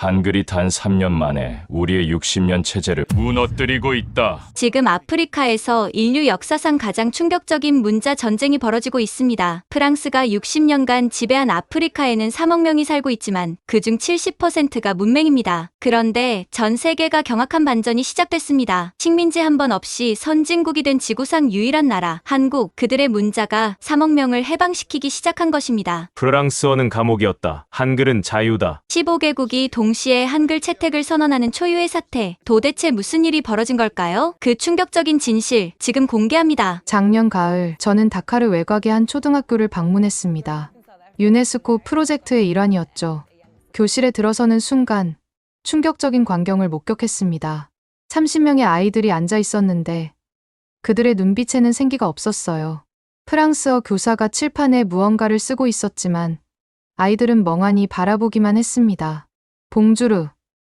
한글이 단 3년 만에 우리의 60년 체제를 무너뜨리고 있다. 지금 아프리카에서 인류 역사상 가장 충격적인 문자 전쟁이 벌어지고 있습니다. 프랑스가 60년간 지배한 아프리카에는 3억 명이 살고 있지만 그중 70%가 문맹입니다. 그런데 전 세계가 경악한 반전이 시작됐습니다. 식민지 한 번 없이 선진국이 된 지구상 유일한 나라, 한국. 그들의 문자가 3억 명을 해방시키기 시작한 것입니다. 프랑스어는 감옥이었다. 한글은 자유다. 15개국이 동시에 한글 채택을 선언하는 초유의 사태. 도대체 무슨 일이 벌어진 걸까요? 그 충격적인 진실, 지금 공개합니다. 작년 가을, 저는 다카르 외곽의 한 초등학교를 방문했습니다. 유네스코 프로젝트의 일환이었죠. 교실에 들어서는 순간 충격적인 광경을 목격했습니다. 30명의 아이들이 앉아 있었는데 그들의 눈빛에는 생기가 없었어요. 프랑스어 교사가 칠판에 무언가를 쓰고 있었지만 아이들은 멍하니 바라보기만 했습니다. 봉주르,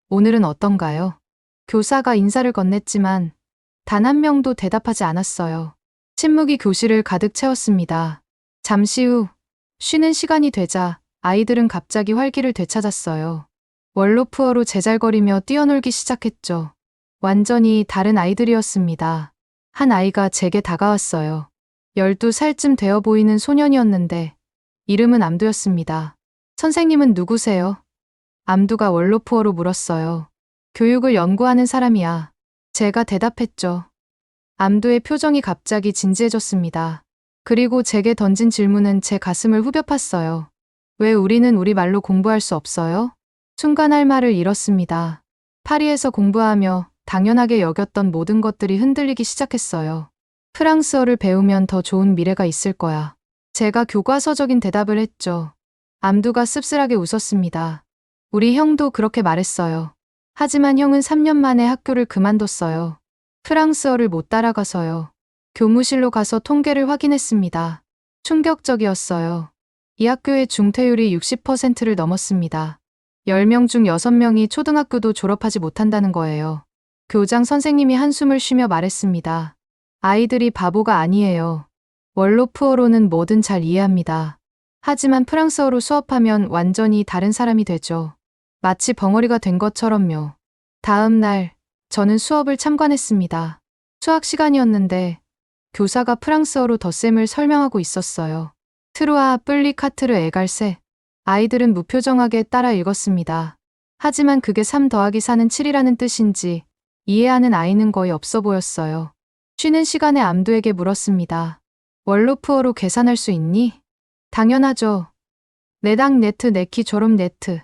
오늘은 어떤가요? 교사가 인사를 건넸지만 단 한 명도 대답하지 않았어요. 침묵이 교실을 가득 채웠습니다. 잠시 후 쉬는 시간이 되자 아이들은 갑자기 활기를 되찾았어요. 월로프어로 제잘거리며 뛰어놀기 시작했죠. 완전히 다른 아이들이었습니다. 한 아이가 제게 다가왔어요. 12살쯤 되어 보이는 소년이었는데 이름은 암두였습니다. 선생님은 누구세요? 암두가 월로프어로 물었어요. 교육을 연구하는 사람이야. 제가 대답했죠. 암두의 표정이 갑자기 진지해졌습니다. 그리고 제게 던진 질문은 제 가슴을 후벼 팠어요. 왜 우리는 우리말로 공부할 수 없어요? 순간 할 말을 잃었습니다. 파리에서 공부하며 당연하게 여겼던 모든 것들이 흔들리기 시작했어요. 프랑스어를 배우면 더 좋은 미래가 있을 거야. 제가 교과서적인 대답을 했죠. 암두가 씁쓸하게 웃었습니다. 우리 형도 그렇게 말했어요. 하지만 형은 3년 만에 학교를 그만뒀어요. 프랑스어를 못 따라가서요. 교무실로 가서 통계를 확인했습니다. 충격적이었어요. 이 학교의 중퇴율이 60%를 넘었습니다. 10명 중 6명이 초등학교도 졸업하지 못한다는 거예요. 교장 선생님이 한숨을 쉬며 말했습니다. 아이들이 바보가 아니에요. 월로프어로는 뭐든 잘 이해합니다. 하지만 프랑스어로 수업하면 완전히 다른 사람이 되죠. 마치 벙어리가 된 것처럼요. 다음 날, 저는 수업을 참관했습니다. 수학 시간이었는데 교사가 프랑스어로 덧셈을 설명하고 있었어요. 트루아 플리 카트르 에갈세. 아이들은 무표정하게 따라 읽었습니다. 하지만 그게 3 더하기 4는 7이라는 뜻인지 이해하는 아이는 거의 없어 보였어요. 쉬는 시간에 암두에게 물었습니다. 월로프어로 계산할 수 있니? 당연하죠. 네당 네트 네키 졸업 네트.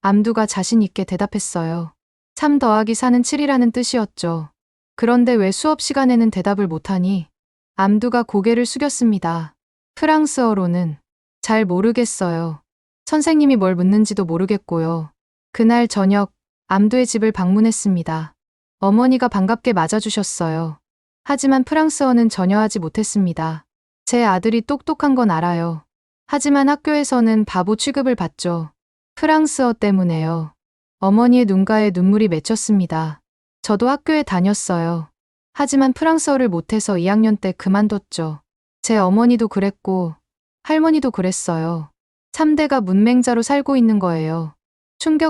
암두가 자신 있게 대답했어요. 3 더하기 4는 7이라는 뜻이었죠. 그런데 왜 수업 시간에는 대답을 못하니? 암두가 고개를 숙였습니다. 프랑스어로는 잘 모르겠어요. 선생님이 뭘 묻는지도 모르겠고요. 그날 저녁 암두의 집을 방문했습니다. 어머니가 반갑게 맞아주셨어요. 하지만 프랑스어는 전혀 하지 못했습니다. 제 아들이 똑똑한 건 알아요. 하지만 학교에서는 바보 취급을 받죠. 프랑스어 때문에요. 어머니의 눈가에 눈물이 맺혔습니다. 저도 학교에 다녔어요. 하지만 프랑스어를 못해서 2학년 때 그만뒀죠. 제 어머니도 그랬고 할머니도 그랬어요. 3대가 문맹자로 살고 있는 거예요.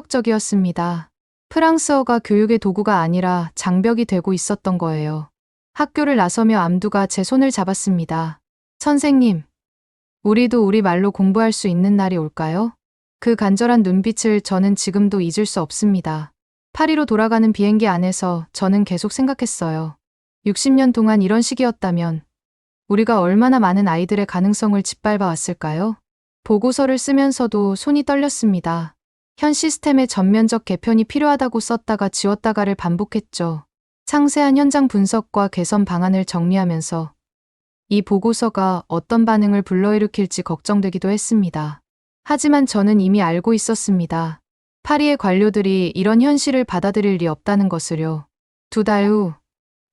충격적이었습니다. 프랑스어가 교육의 도구가 아니라 장벽이 되고 있었던 거예요. 학교를 나서며 암두가 제 손을 잡았습니다. 선생님, 우리도 우리말로 공부할 수 있는 날이 올까요? 그 간절한 눈빛을 저는 지금도 잊을 수 없습니다. 파리로 돌아가는 비행기 안에서 저는 계속 생각했어요. 60년 동안 이런 시기였다면 우리가 얼마나 많은 아이들의 가능성을 짓밟아 왔을까요? 보고서를 쓰면서도 손이 떨렸습니다. 현 시스템의 전면적 개편이 필요하다고 썼다가 지웠다가를 반복했죠. 상세한 현장 분석과 개선 방안을 정리하면서 이 보고서가 어떤 반응을 불러일으킬지 걱정되기도 했습니다. 하지만 저는 이미 알고 있었습니다. 파리의 관료들이 이런 현실을 받아들일 리 없다는 것을요. 2달 후,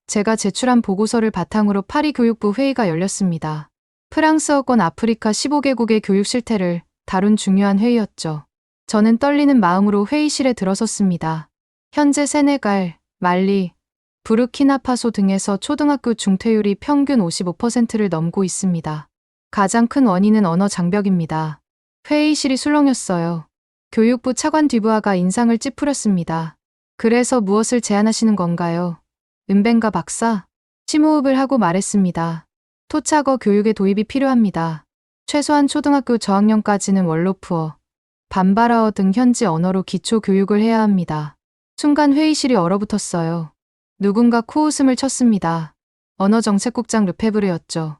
제가 제출한 보고서를 바탕으로 파리 교육부 회의가 열렸습니다. 프랑스어권 아프리카 15개국의 교육 실태를 다룬 중요한 회의였죠. 저는 떨리는 마음으로 회의실에 들어섰습니다. 현재 세네갈, 말리, 부르키나파소 등에서 초등학교 중퇴율이 평균 55%를 넘고 있습니다. 가장 큰 원인은 언어 장벽입니다. 회의실이 술렁였어요. 교육부 차관 뒤부하가 인상을 찌푸렸습니다. 그래서 무엇을 제안하시는 건가요? 은벤가 박사? 심호흡을 하고 말했습니다. 토착어 교육의 도입이 필요합니다. 최소한 초등학교 저학년까지는 월로프어, 반바라어 등 현지 언어로 기초 교육을 해야 합니다. 순간 회의실이 얼어붙었어요. 누군가 코웃음을 쳤습니다. 언어정책국장 르페브르였죠.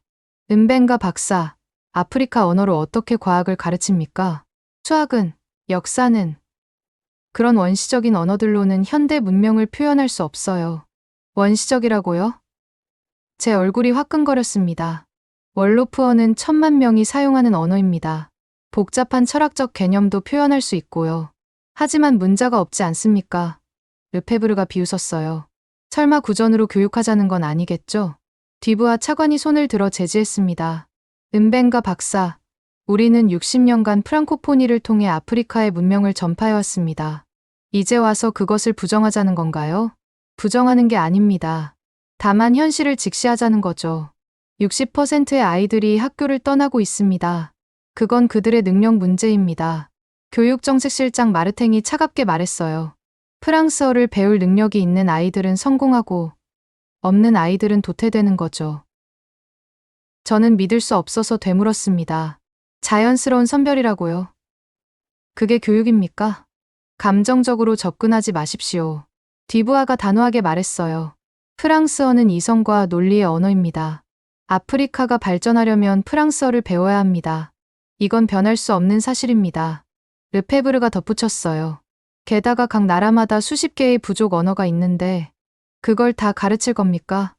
은벤가 박사, 아프리카 언어로 어떻게 과학을 가르칩니까? 수학은, 역사는. 그런 원시적인 언어들로는 현대 문명을 표현할 수 없어요. 원시적이라고요? 제 얼굴이 화끈거렸습니다. 월로프어는 1000만 명이 사용하는 언어입니다. 복잡한 철학적 개념도 표현할 수 있고요. 하지만 문자가 없지 않습니까? 르페브르가 비웃었어요. 설마 구전으로 교육하자는 건 아니겠죠? 뒤부하 차관이 손을 들어 제지했습니다. 은벤가 박사, 우리는 60년간 프랑코포니를 통해 아프리카의 문명을 전파해왔습니다. 이제 와서 그것을 부정하자는 건가요? 부정하는 게 아닙니다. 다만 현실을 직시하자는 거죠. 60%의 아이들이 학교를 떠나고 있습니다. 그건 그들의 능력 문제입니다. 교육정책실장 마르탱이 차갑게 말했어요. 프랑스어를 배울 능력이 있는 아이들은 성공하고 없는 아이들은 도태되는 거죠. 저는 믿을 수 없어서 되물었습니다. 자연스러운 선별이라고요? 그게 교육입니까? 감정적으로 접근하지 마십시오. 뒤부하가 단호하게 말했어요. 프랑스어는 이성과 논리의 언어입니다. 아프리카가 발전하려면 프랑스어를 배워야 합니다. 이건 변할 수 없는 사실입니다. 르페브르가 덧붙였어요. 게다가 각 나라마다 수십 개의 부족 언어가 있는데 그걸 다 가르칠 겁니까?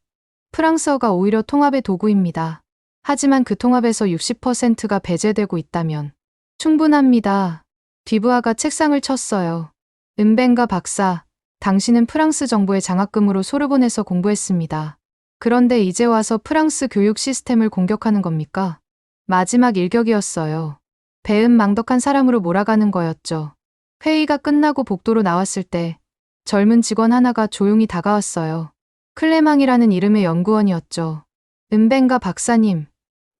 프랑스어가 오히려 통합의 도구입니다. 하지만 그 통합에서 60%가 배제되고 있다면 충분합니다. 뒤부하가 책상을 쳤어요. 은벤가 박사, 당신은 프랑스 정부의 장학금으로 소르본에서 공부했습니다. 그런데 이제 와서 프랑스 교육 시스템을 공격하는 겁니까? 마지막 일격이었어요. 배은망덕한 사람으로 몰아가는 거였죠. 회의가 끝나고 복도로 나왔을 때 젊은 직원 하나가 조용히 다가왔어요. 클레망이라는 이름의 연구원이었죠. 은벤가 박사님,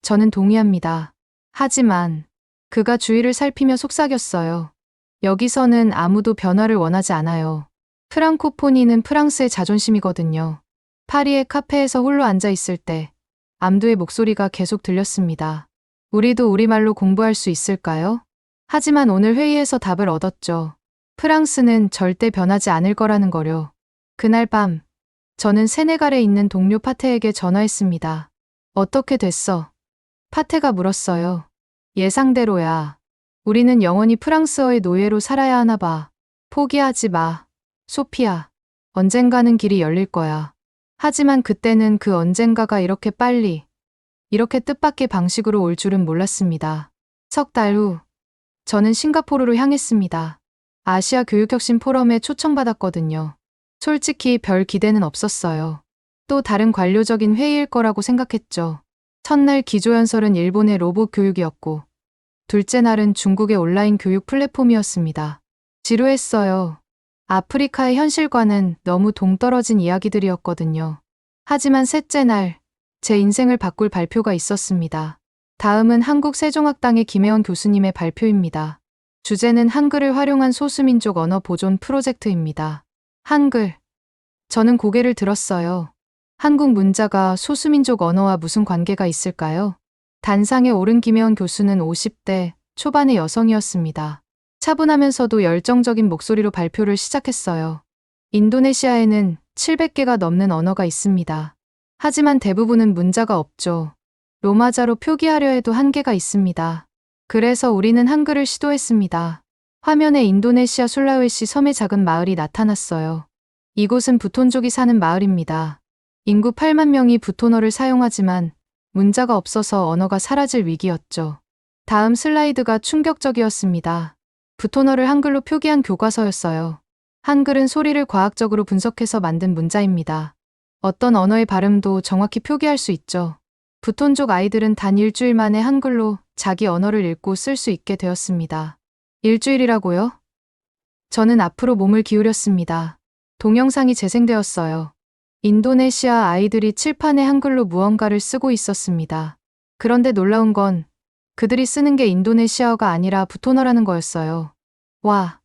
저는 동의합니다. 하지만 그가 주위를 살피며 속삭였어요. 여기서는 아무도 변화를 원하지 않아요. 프랑코포니는 프랑스의 자존심이거든요. 파리의 카페에서 홀로 앉아 있을 때 암두의 목소리가 계속 들렸습니다. 우리도 우리말로 공부할 수 있을까요? 하지만 오늘 회의에서 답을 얻었죠. 프랑스는 절대 변하지 않을 거라는 거요. 그날 밤, 저는 세네갈에 있는 동료 파테에게 전화했습니다. 어떻게 됐어? 파테가 물었어요. 예상대로야. 우리는 영원히 프랑스어의 노예로 살아야 하나 봐. 포기하지 마. 소피아. 언젠가는 길이 열릴 거야. 하지만 그때는 그 언젠가가 이렇게 빨리, 이렇게 뜻밖의 방식으로 올 줄은 몰랐습니다. 석 달 후, 저는 싱가포르로 향했습니다. 아시아 교육혁신 포럼에 초청받았거든요. 솔직히 별 기대는 없었어요. 또 다른 관료적인 회의일 거라고 생각했죠. 첫날 기조연설은 일본의 로봇 교육이었고, 둘째 날은 중국의 온라인 교육 플랫폼이었습니다. 지루했어요. 아프리카의 현실과는 너무 동떨어진 이야기들이었거든요. 하지만 셋째 날, 제 인생을 바꿀 발표가 있었습니다. 다음은 한국 세종학당의 김혜원 교수님의 발표입니다. 주제는 한글을 활용한 소수민족 언어 보존 프로젝트입니다. 한글. 저는 고개를 들었어요. 한국 문자가 소수민족 언어와 무슨 관계가 있을까요? 단상에 오른 김혜원 교수는 50대 초반의 여성이었습니다. 차분하면서도 열정적인 목소리로 발표를 시작했어요. 인도네시아에는 700개가 넘는 언어가 있습니다. 하지만 대부분은 문자가 없죠. 로마자로 표기하려 해도 한계가 있습니다. 그래서 우리는 한글을 시도했습니다. 화면에 인도네시아 술라웨시 섬의 작은 마을이 나타났어요. 이곳은 부톤족이 사는 마을입니다. 인구 8만 명이 부톤어를 사용하지만 문자가 없어서 언어가 사라질 위기였죠. 다음 슬라이드가 충격적이었습니다. 부톤어를 한글로 표기한 교과서였어요. 한글은 소리를 과학적으로 분석해서 만든 문자입니다. 어떤 언어의 발음도 정확히 표기할 수 있죠. 부톤족 아이들은 단 일주일 만에 한글로 자기 언어를 읽고 쓸 수 있게 되었습니다. 일주일이라고요? 저는 앞으로 몸을 기울였습니다. 동영상이 재생되었어요. 인도네시아 아이들이 칠판에 한글로 무언가를 쓰고 있었습니다. 그런데 놀라운 건 그들이 쓰는 게 인도네시아어가 아니라 부톤어라는 거였어요. 와,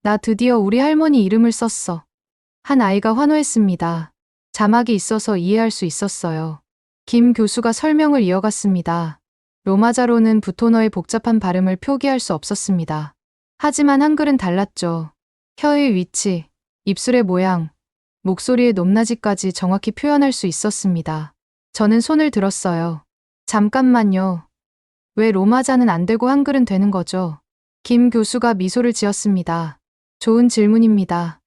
나 드디어 우리 할머니 이름을 썼어. 한 아이가 환호했습니다. 자막이 있어서 이해할 수 있었어요. 김 교수가 설명을 이어갔습니다. 로마자로는 붓토너의 복잡한 발음을 표기할 수 없었습니다. 하지만 한글은 달랐죠. 혀의 위치, 입술의 모양, 목소리의 높낮이까지 정확히 표현할 수 있었습니다. 저는 손을 들었어요. 잠깐만요. 왜 로마자는 안 되고 한글은 되는 거죠? 김 교수가 미소를 지었습니다. 좋은 질문입니다.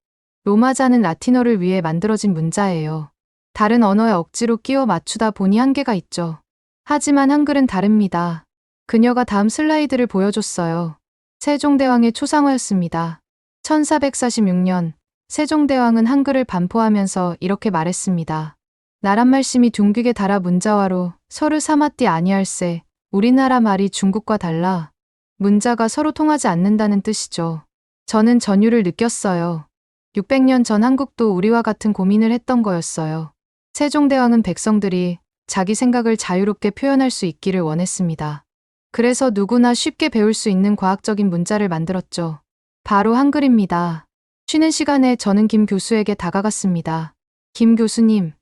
로마자는 라틴어를 위해 만들어진 문자예요. 다른 언어에 억지로 끼워 맞추다 보니 한계가 있죠. 하지만 한글은 다릅니다. 그녀가 다음 슬라이드를 보여줬어요. 세종대왕의 초상화였습니다. 1446년 세종대왕은 한글을 반포하면서 이렇게 말했습니다. 나란 말씀이 둥기게 달아 문자화로 서를 삼았디 아니할세. 우리나라 말이 중국과 달라. 문자가 서로 통하지 않는다는 뜻이죠. 저는 전율을 느꼈어요. 600년 전 한국도 우리와 같은 고민을 했던 거였어요. 세종대왕은 백성들이 자기 생각을 자유롭게 표현할 수 있기를 원했습니다. 그래서 누구나 쉽게 배울 수 있는 과학적인 문자를 만들었죠. 바로 한글입니다. 쉬는 시간에 저는 김 교수에게 다가갔습니다. 김 교수님,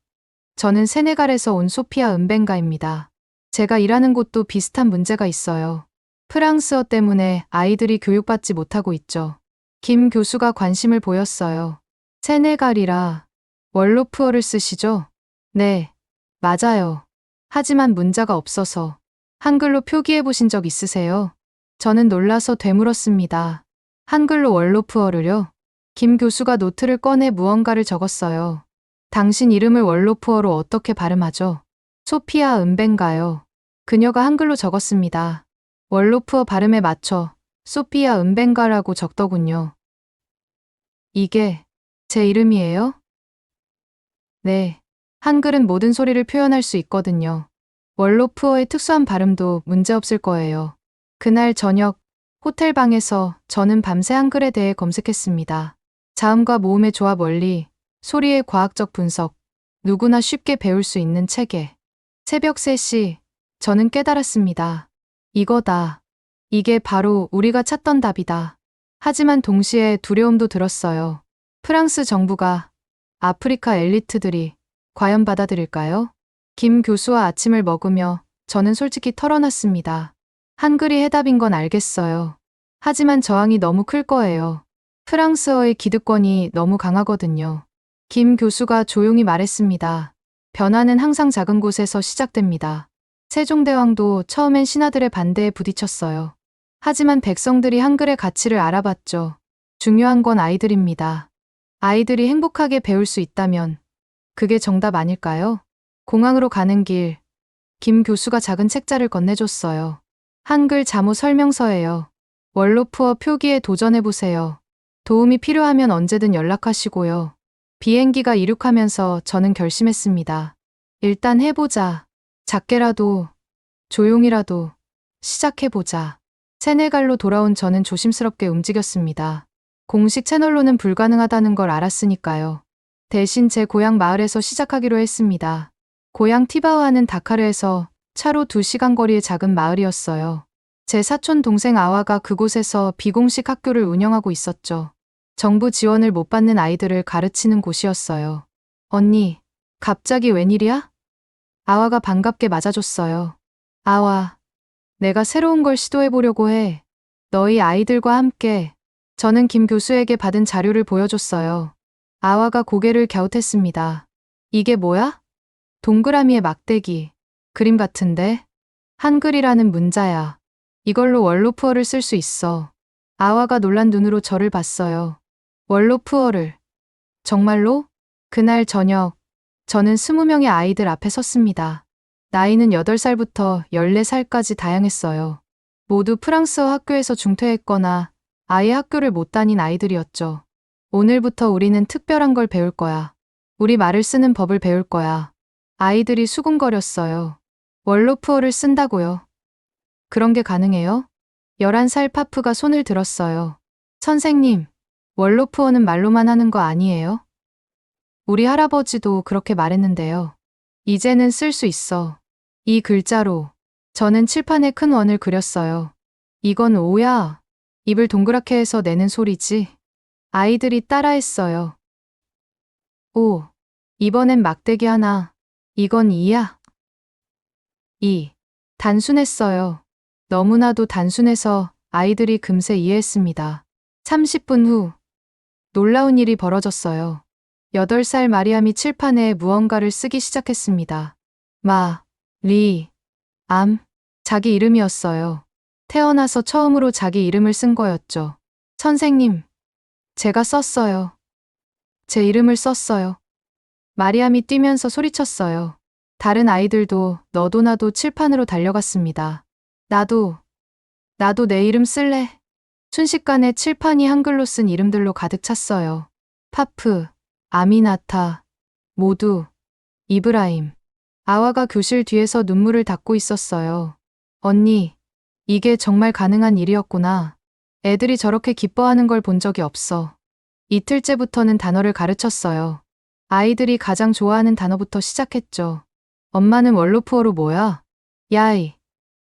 저는 세네갈에서 온 소피아 은벤가입니다. 제가 일하는 곳도 비슷한 문제가 있어요. 프랑스어 때문에 아이들이 교육받지 못하고 있죠. 김 교수가 관심을 보였어요. 세네갈이라 월로프어를 쓰시죠? 네, 맞아요. 하지만 문자가 없어서 한글로 표기해 보신 적 있으세요? 저는 놀라서 되물었습니다. 한글로 월로프어를요? 김 교수가 노트를 꺼내 무언가를 적었어요. 당신 이름을 월로프어로 어떻게 발음하죠? 소피아 은벤가요. 그녀가 한글로 적었습니다. 월로프어 발음에 맞춰 소피아 은벤가라고 적더군요. 이게 제 이름이에요? 네. 한글은 모든 소리를 표현할 수 있거든요. 월로프어의 특수한 발음도 문제없을 거예요. 그날 저녁 호텔 방에서 저는 밤새 한글에 대해 검색했습니다. 자음과 모음의 조합 원리, 소리의 과학적 분석, 누구나 쉽게 배울 수 있는 체계. 새벽 3시, 저는 깨달았습니다. 이거다. 이게 바로 우리가 찾던 답이다. 하지만 동시에 두려움도 들었어요. 프랑스 정부가 아프리카 엘리트들이 과연 받아들일까요? 김 교수와 아침을 먹으며 저는 솔직히 털어놨습니다. 한글이 해답인 건 알겠어요. 하지만 저항이 너무 클 거예요. 프랑스어의 기득권이 너무 강하거든요. 김 교수가 조용히 말했습니다. 변화는 항상 작은 곳에서 시작됩니다. 세종대왕도 처음엔 신하들의 반대에 부딪혔어요. 하지만 백성들이 한글의 가치를 알아봤죠. 중요한 건 아이들입니다. 아이들이 행복하게 배울 수 있다면 그게 정답 아닐까요? 공항으로 가는 길, 김 교수가 작은 책자를 건네줬어요. 한글 자모 설명서예요. 월로프어 표기에 도전해보세요. 도움이 필요하면 언제든 연락하시고요. 비행기가 이륙하면서 저는 결심했습니다. 일단 해보자. 작게라도, 조용히라도 시작해보자. 세네갈로 돌아온 저는 조심스럽게 움직였습니다. 공식 채널로는 불가능하다는 걸 알았으니까요. 대신 제 고향 마을에서 시작하기로 했습니다. 고향 티바우아는 다카르에서 차로 2시간 거리의 작은 마을이었어요. 제 사촌 동생 아와가 그곳에서 비공식 학교를 운영하고 있었죠. 정부 지원을 못 받는 아이들을 가르치는 곳이었어요. 언니, 갑자기 웬일이야? 아와가 반갑게 맞아줬어요. 아와, 내가 새로운 걸 시도해보려고 해. 너희 아이들과 함께. 저는 김 교수에게 받은 자료를 보여줬어요. 아와가 고개를 갸웃했습니다. 이게 뭐야? 동그라미의 막대기. 그림 같은데? 한글이라는 문자야. 이걸로 월로프어를 쓸 수 있어. 아와가 놀란 눈으로 저를 봤어요. 월로프어를. 정말로? 그날 저녁, 저는 20명의 아이들 앞에 섰습니다. 나이는 8살부터 14살까지 다양했어요. 모두 프랑스어 학교에서 중퇴했거나 아예 학교를 못 다닌 아이들이었죠. 오늘부터 우리는 특별한 걸 배울 거야. 우리 말을 쓰는 법을 배울 거야. 아이들이 수군거렸어요. 월로프어를 쓴다고요. 그런 게 가능해요? 11살 파프가 손을 들었어요. 선생님, 월로프어는 말로만 하는 거 아니에요? 우리 할아버지도 그렇게 말했는데요. 이제는 쓸 수 있어. 이 글자로. 저는 칠판에 큰 원을 그렸어요. 이건 오야. 입을 동그랗게 해서 내는 소리지. 아이들이 따라했어요. 오, 이번엔 막대기 하나. 이건 2야. 2. 단순했어요. 너무나도 단순해서 아이들이 금세 이해했습니다. 30분 후, 놀라운 일이 벌어졌어요. 8살 마리암이 칠판에 무언가를 쓰기 시작했습니다. 마, 리, 암, 자기 이름이었어요. 태어나서 처음으로 자기 이름을 쓴 거였죠. 선생님, 제가 썼어요. 제 이름을 썼어요. 마리암이 뛰면서 소리쳤어요. 다른 아이들도 너도 나도 칠판으로 달려갔습니다. 나도 내 이름 쓸래. 순식간에 칠판이 한글로 쓴 이름들로 가득 찼어요. 파프, 아미나타, 모두, 이브라임. 아와가 교실 뒤에서 눈물을 닦고 있었어요. 언니, 이게 정말 가능한 일이었구나. 애들이 저렇게 기뻐하는 걸 본 적이 없어. 이틀째부터는 단어를 가르쳤어요. 아이들이 가장 좋아하는 단어부터 시작했죠. 엄마는 원로푸어로 뭐야? 야이.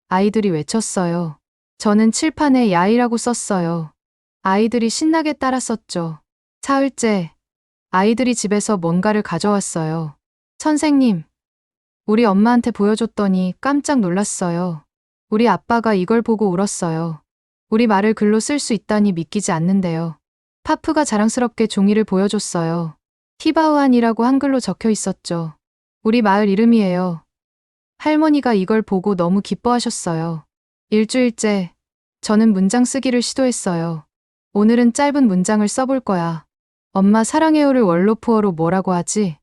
아이들이 외쳤어요. 저는 칠판에 야이라고 썼어요. 아이들이 신나게 따라 썼죠. 사흘째, 아이들이 집에서 뭔가를 가져왔어요. 선생님, 우리 엄마한테 보여줬더니 깜짝 놀랐어요. 우리 아빠가 이걸 보고 울었어요. 우리 말을 글로 쓸 수 있다니 믿기지 않는데요. 파프가 자랑스럽게 종이를 보여줬어요. 티바우안이라고 한글로 적혀 있었죠. 우리 마을 이름이에요. 할머니가 이걸 보고 너무 기뻐하셨어요. 일주일째, 저는 문장 쓰기를 시도했어요. 오늘은 짧은 문장을 써볼 거야. 엄마 사랑해요를 원로푸어로 뭐라고 하지?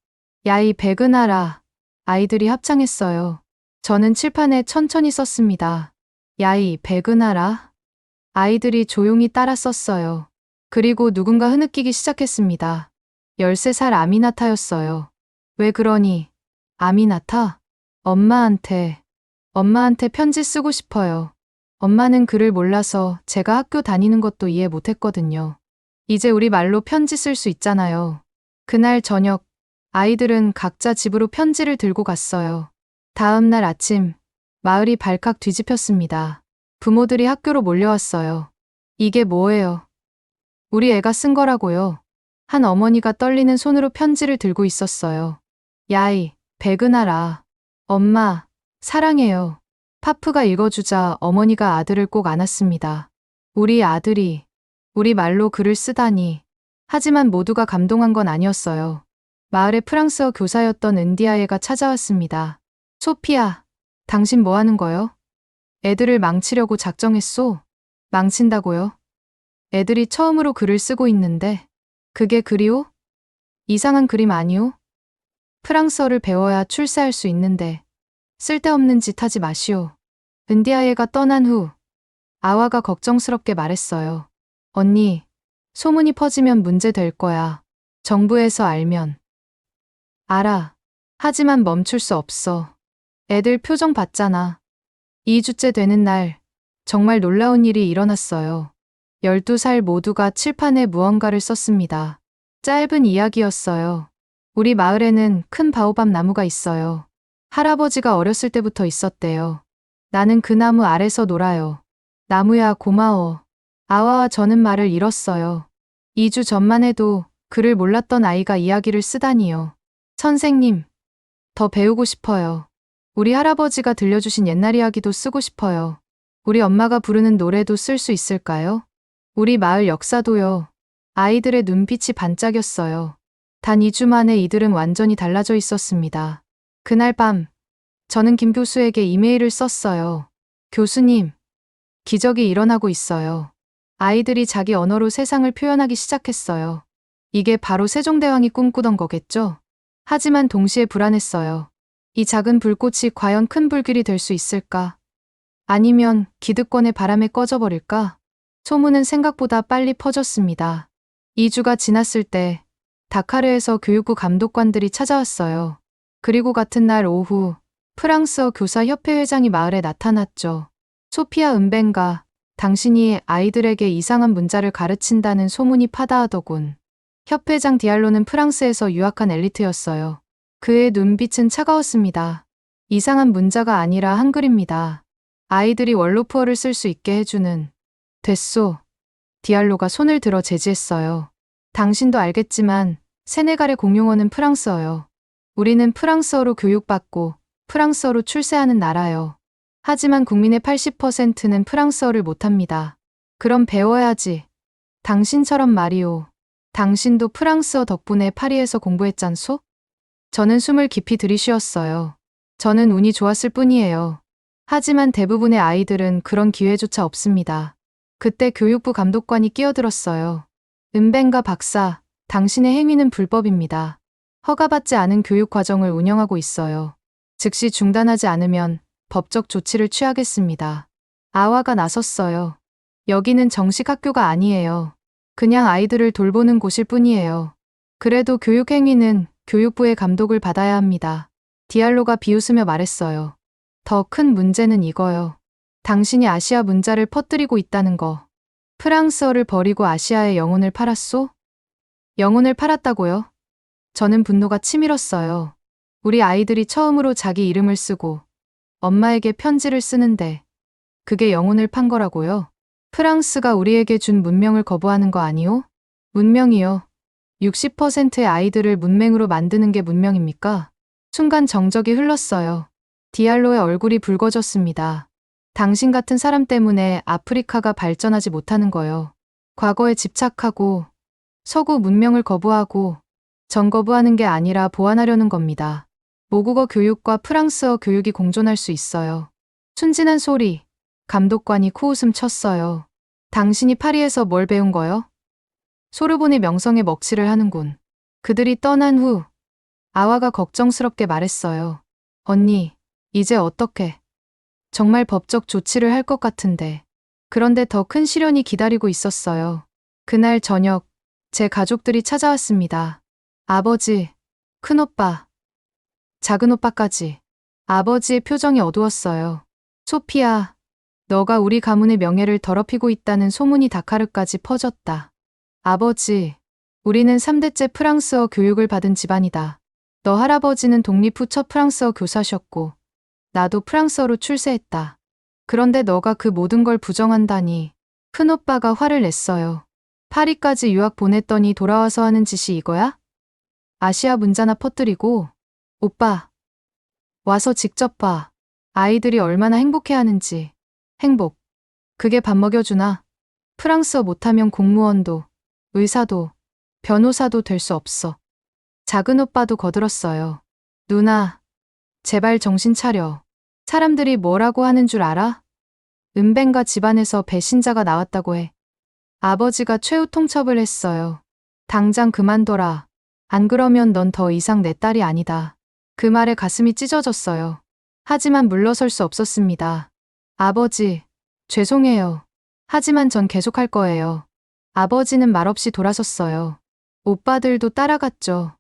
야이 백은하라. 아이들이 합창했어요. 저는 칠판에 천천히 썼습니다. 야이 백은하라. 아이들이 조용히 따라 썼어요. 그리고 누군가 흐느끼기 시작했습니다. 13살 아미나타였어요. 왜 그러니? 아미나타? 엄마한테 편지 쓰고 싶어요. 엄마는 글을 몰라서 제가 학교 다니는 것도 이해 못했거든요. 이제 우리 말로 편지 쓸 수 있잖아요. 그날 저녁, 아이들은 각자 집으로 편지를 들고 갔어요. 다음 날 아침, 마을이 발칵 뒤집혔습니다. 부모들이 학교로 몰려왔어요. 이게 뭐예요? 우리 애가 쓴 거라고요. 한 어머니가 떨리는 손으로 편지를 들고 있었어요. 야이, 백은하라. 엄마, 사랑해요. 파프가 읽어주자 어머니가 아들을 꼭 안았습니다. 우리 아들이 우리 말로 글을 쓰다니. 하지만 모두가 감동한 건 아니었어요. 마을의 프랑스어 교사였던 은디아예가 찾아왔습니다. 소피아, 당신 뭐 하는 거요? 애들을 망치려고 작정했소? 망친다고요? 애들이 처음으로 글을 쓰고 있는데 그게 글이오? 이상한 그림 아니오? 프랑스어를 배워야 출세할 수 있는데 쓸데없는 짓 하지 마시오. 은디아예가 떠난 후 아와가 걱정스럽게 말했어요. 언니, 소문이 퍼지면 문제 될 거야. 정부에서 알면. 알아. 하지만 멈출 수 없어. 애들 표정 봤잖아. 2주째 되는 날, 정말 놀라운 일이 일어났어요. 12살 모두가 칠판에 무언가를 썼습니다. 짧은 이야기였어요. 우리 마을에는 큰 바오밥 나무가 있어요. 할아버지가 어렸을 때부터 있었대요. 나는 그 나무 아래서 놀아요. 나무야 고마워. 아와와 저는 말을 잃었어요. 2주 전만 해도 글을 몰랐던 아이가 이야기를 쓰다니요. 선생님, 더 배우고 싶어요. 우리 할아버지가 들려주신 옛날 이야기도 쓰고 싶어요. 우리 엄마가 부르는 노래도 쓸 수 있을까요? 우리 마을 역사도요. 아이들의 눈빛이 반짝였어요. 단 2주 만에 이들은 완전히 달라져 있었습니다. 그날 밤, 저는 김 교수에게 이메일을 썼어요. 교수님, 기적이 일어나고 있어요. 아이들이 자기 언어로 세상을 표현하기 시작했어요. 이게 바로 세종대왕이 꿈꾸던 거겠죠? 하지만 동시에 불안했어요. 이 작은 불꽃이 과연 큰 불길이 될 수 있을까? 아니면 기득권의 바람에 꺼져버릴까? 소문은 생각보다 빨리 퍼졌습니다. 2주가 지났을 때 다카르에서 교육부 감독관들이 찾아왔어요. 그리고 같은 날 오후 프랑스어 교사협회 회장이 마을에 나타났죠. 소피아 은벤가, 당신이 아이들에게 이상한 문자를 가르친다는 소문이 파다하더군. 협회장 디알로는 프랑스에서 유학한 엘리트였어요. 그의 눈빛은 차가웠습니다. 이상한 문자가 아니라 한글입니다. 아이들이 원로푸어를 쓸 수 있게 해주는. 됐소. 디알로가 손을 들어 제지했어요. 당신도 알겠지만 세네갈의 공용어는 프랑스어요. 우리는 프랑스어로 교육받고 프랑스어로 출세하는 나라요. 하지만 국민의 80%는 프랑스어를 못합니다. 그럼 배워야지. 당신처럼 말이오. 당신도 프랑스어 덕분에 파리에서 공부했잖소? 저는 숨을 깊이 들이쉬었어요. 저는 운이 좋았을 뿐이에요. 하지만 대부분의 아이들은 그런 기회조차 없습니다. 그때 교육부 감독관이 끼어들었어요. 은벤가 박사, 당신의 행위는 불법입니다. 허가받지 않은 교육 과정을 운영하고 있어요. 즉시 중단하지 않으면 법적 조치를 취하겠습니다. 아와가 나섰어요. 여기는 정식 학교가 아니에요. 그냥 아이들을 돌보는 곳일 뿐이에요. 그래도 교육 행위는 교육부의 감독을 받아야 합니다. 디알로가 비웃으며 말했어요. 더 큰 문제는 이거요. 당신이 아시아 문자를 퍼뜨리고 있다는 거. 프랑스어를 버리고 아시아의 영혼을 팔았소? 영혼을 팔았다고요? 저는 분노가 치밀었어요. 우리 아이들이 처음으로 자기 이름을 쓰고 엄마에게 편지를 쓰는데 그게 영혼을 판 거라고요? 프랑스가 우리에게 준 문명을 거부하는 거 아니오? 문명이요. 60%의 아이들을 문맹으로 만드는 게 문명입니까? 순간 정적이 흘렀어요. 디알로의 얼굴이 붉어졌습니다. 당신 같은 사람 때문에 아프리카가 발전하지 못하는 거요. 과거에 집착하고 서구 문명을 거부하고 전거부하는 게 아니라 보완하려는 겁니다. 모국어 교육과 프랑스어 교육이 공존할 수 있어요. 순진한 소리. 감독관이 코웃음 쳤어요. 당신이 파리에서 뭘 배운 거요? 소르본의 명성에 먹칠을 하는군. 그들이 떠난 후 아와가 걱정스럽게 말했어요. 언니, 이제 어떻게? 정말 법적 조치를 할 것 같은데. 그런데 더 큰 시련이 기다리고 있었어요. 그날 저녁, 제 가족들이 찾아왔습니다. 아버지, 큰오빠, 작은오빠까지. 아버지의 표정이 어두웠어요. 소피아, 너가 우리 가문의 명예를 더럽히고 있다는 소문이 다카르까지 퍼졌다. 아버지, 우리는 3대째 프랑스어 교육을 받은 집안이다. 너 할아버지는 독립 후 첫 프랑스어 교사셨고 나도 프랑스어로 출세했다. 그런데 너가 그 모든 걸 부정한다니. 큰오빠가 화를 냈어요. 파리까지 유학 보냈더니 돌아와서 하는 짓이 이거야? 아시아 문자나 퍼뜨리고. 오빠, 와서 직접 봐. 아이들이 얼마나 행복해하는지. 행복. 그게 밥 먹여주나? 프랑스어 못하면 공무원도, 의사도, 변호사도 될 수 없어. 작은 오빠도 거들었어요. 누나, 제발 정신 차려. 사람들이 뭐라고 하는 줄 알아? 은벤가 집안에서 배신자가 나왔다고 해. 아버지가 최후 통첩을 했어요. 당장 그만둬라. 안 그러면 넌 더 이상 내 딸이 아니다. 그 말에 가슴이 찢어졌어요. 하지만 물러설 수 없었습니다. 아버지, 죄송해요. 하지만 전 계속할 거예요. 아버지는 말없이 돌아섰어요. 오빠들도 따라갔죠.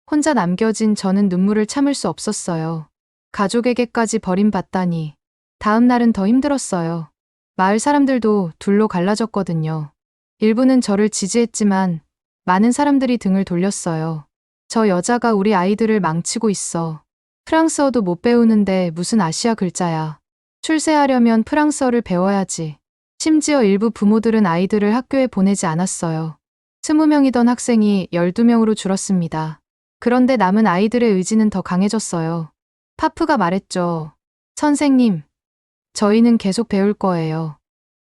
혼자 남겨진 저는 눈물을 참을 수 없었어요. 가족에게까지 버림받다니. 다음 날은 더 힘들었어요. 마을 사람들도 둘로 갈라졌거든요. 일부는 저를 지지했지만 많은 사람들이 등을 돌렸어요. 저 여자가 우리 아이들을 망치고 있어. 프랑스어도 못 배우는데 무슨 아시아 글자야. 출세하려면 프랑스어를 배워야지. 심지어 일부 부모들은 아이들을 학교에 보내지 않았어요. 20명이던 학생이 12명으로 줄었습니다. 그런데 남은 아이들의 의지는 더 강해졌어요. 파프가 말했죠. 선생님, 저희는 계속 배울 거예요.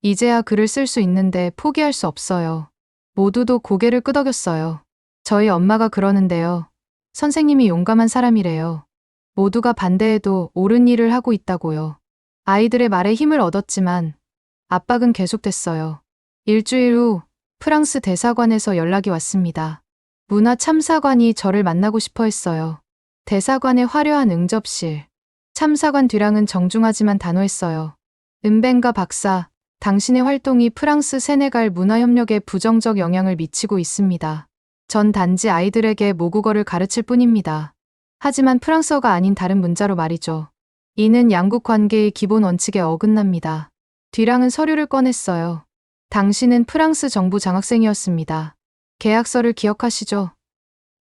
이제야 글을 쓸 수 있는데 포기할 수 없어요. 모두도 고개를 끄덕였어요. 저희 엄마가 그러는데요. 선생님이 용감한 사람이래요. 모두가 반대해도 옳은 일을 하고 있다고요. 아이들의 말에 힘을 얻었지만 압박은 계속됐어요. 일주일 후 프랑스 대사관에서 연락이 왔습니다. 문화참사관이 저를 만나고 싶어 했어요. 대사관의 화려한 응접실. 참사관 뒤랑은 정중하지만 단호했어요. 은벤가 박사, 당신의 활동이 프랑스 세네갈 문화협력에 부정적 영향을 미치고 있습니다. 전 단지 아이들에게 모국어를 가르칠 뿐입니다. 하지만 프랑스어가 아닌 다른 문자로 말이죠. 이는 양국 관계의 기본 원칙에 어긋납니다. 뒤랑은 서류를 꺼냈어요. 당신은 프랑스 정부 장학생이었습니다. 계약서를 기억하시죠?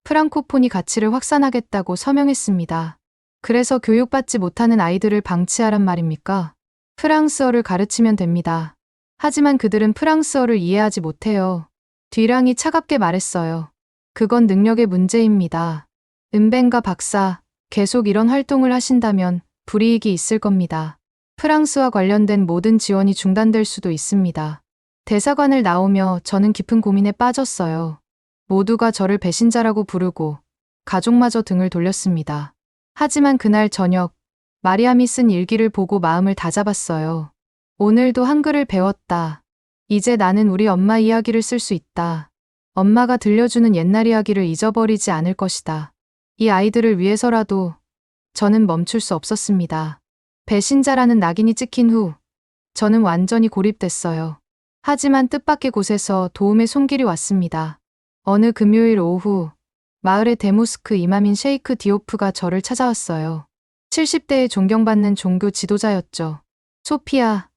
프랑코폰이 가치를 확산하겠다고 서명했습니다. 그래서 교육받지 못하는 아이들을 방치하란 말입니까? 프랑스어를 가르치면 됩니다. 하지만 그들은 프랑스어를 이해하지 못해요. 뒤랑이 차갑게 말했어요. 그건 능력의 문제입니다. 은벤가 박사, 계속 이런 활동을 하신다면 불이익이 있을 겁니다. 프랑스와 관련된 모든 지원이 중단될 수도 있습니다. 대사관을 나오며 저는 깊은 고민에 빠졌어요. 모두가 저를 배신자라고 부르고 가족마저 등을 돌렸습니다. 하지만 그날 저녁 마리암이 쓴 일기를 보고 마음을 다잡았어요. 오늘도 한글을 배웠다. 이제 나는 우리 엄마 이야기를 쓸 수 있다. 엄마가 들려주는 옛날 이야기를 잊어버리지 않을 것이다. 이 아이들을 위해서라도 저는 멈출 수 없었습니다. 배신자라는 낙인이 찍힌 후 저는 완전히 고립됐어요. 하지만 뜻밖의 곳에서 도움의 손길이 왔습니다. 어느 금요일 오후 마을의 대모스크 이마민 셰이크 디오프가 저를 찾아왔어요. 70대의 존경받는 종교 지도자였죠. 소피아,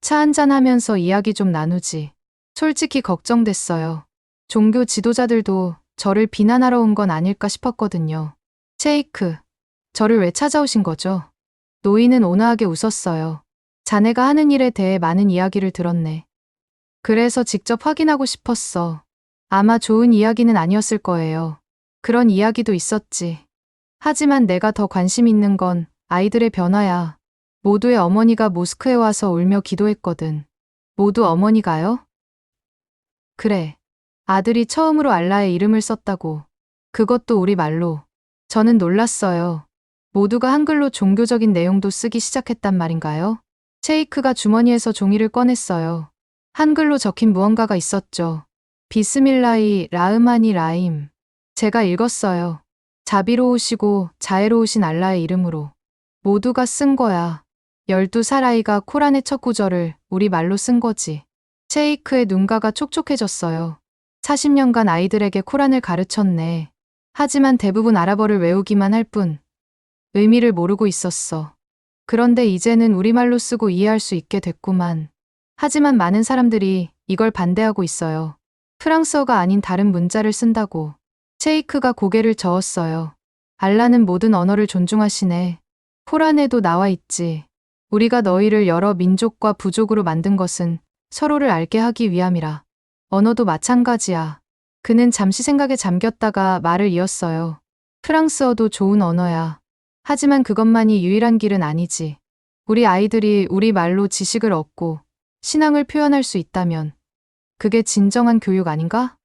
차 한잔하면서 이야기 좀 나누지. 솔직히 걱정됐어요. 종교 지도자들도 저를 비난하러 온 건 아닐까 싶었거든요. 셰이크, 저를 왜 찾아오신 거죠? 노인은 온화하게 웃었어요. 자네가 하는 일에 대해 많은 이야기를 들었네. 그래서 직접 확인하고 싶었어. 아마 좋은 이야기는 아니었을 거예요. 그런 이야기도 있었지. 하지만 내가 더 관심 있는 건 아이들의 변화야. 모두의 어머니가 모스크에 와서 울며 기도했거든. 모두 어머니가요? 그래. 아들이 처음으로 알라의 이름을 썼다고. 그것도 우리 말로. 저는 놀랐어요. 모두가 한글로 종교적인 내용도 쓰기 시작했단 말인가요? 셰이크가 주머니에서 종이를 꺼냈어요. 한글로 적힌 무언가가 있었죠. 비스밀라히 라흐마니 라임. 제가 읽었어요. 자비로우시고 자애로우신 알라의 이름으로. 모두가 쓴 거야. 12살 아이가 코란의 첫 구절을 우리 말로 쓴 거지. 셰이크의 눈가가 촉촉해졌어요. 40년간 아이들에게 코란을 가르쳤네. 하지만 대부분 아랍어를 외우기만 할 뿐 의미를 모르고 있었어. 그런데 이제는 우리말로 쓰고 이해할 수 있게 됐구만. 하지만 많은 사람들이 이걸 반대하고 있어요. 프랑스어가 아닌 다른 문자를 쓴다고. 셰이크가 고개를 저었어요. 알라는 모든 언어를 존중하시네. 코란에도 나와 있지. 우리가 너희를 여러 민족과 부족으로 만든 것은 서로를 알게 하기 위함이라. 언어도 마찬가지야. 그는 잠시 생각에 잠겼다가 말을 이었어요. 프랑스어도 좋은 언어야. 하지만 그것만이 유일한 길은 아니지. 우리 아이들이 우리 말로 지식을 얻고 신앙을 표현할 수 있다면 그게 진정한 교육 아닌가?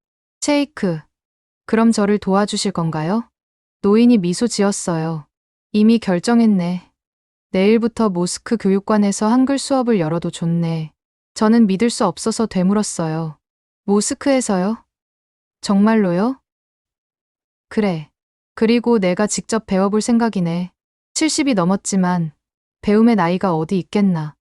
셰이크, 그럼 저를 도와주실 건가요? 노인이 미소 지었어요. 이미 결정했네. 내일부터 모스크 교육관에서 한글 수업을 열어도 좋네. 저는 믿을 수 없어서 되물었어요. 모스크에서요? 정말로요? 그래. 그리고 내가 직접 배워볼 생각이네. 70이 넘었지만 배움의 나이가 어디 있겠나.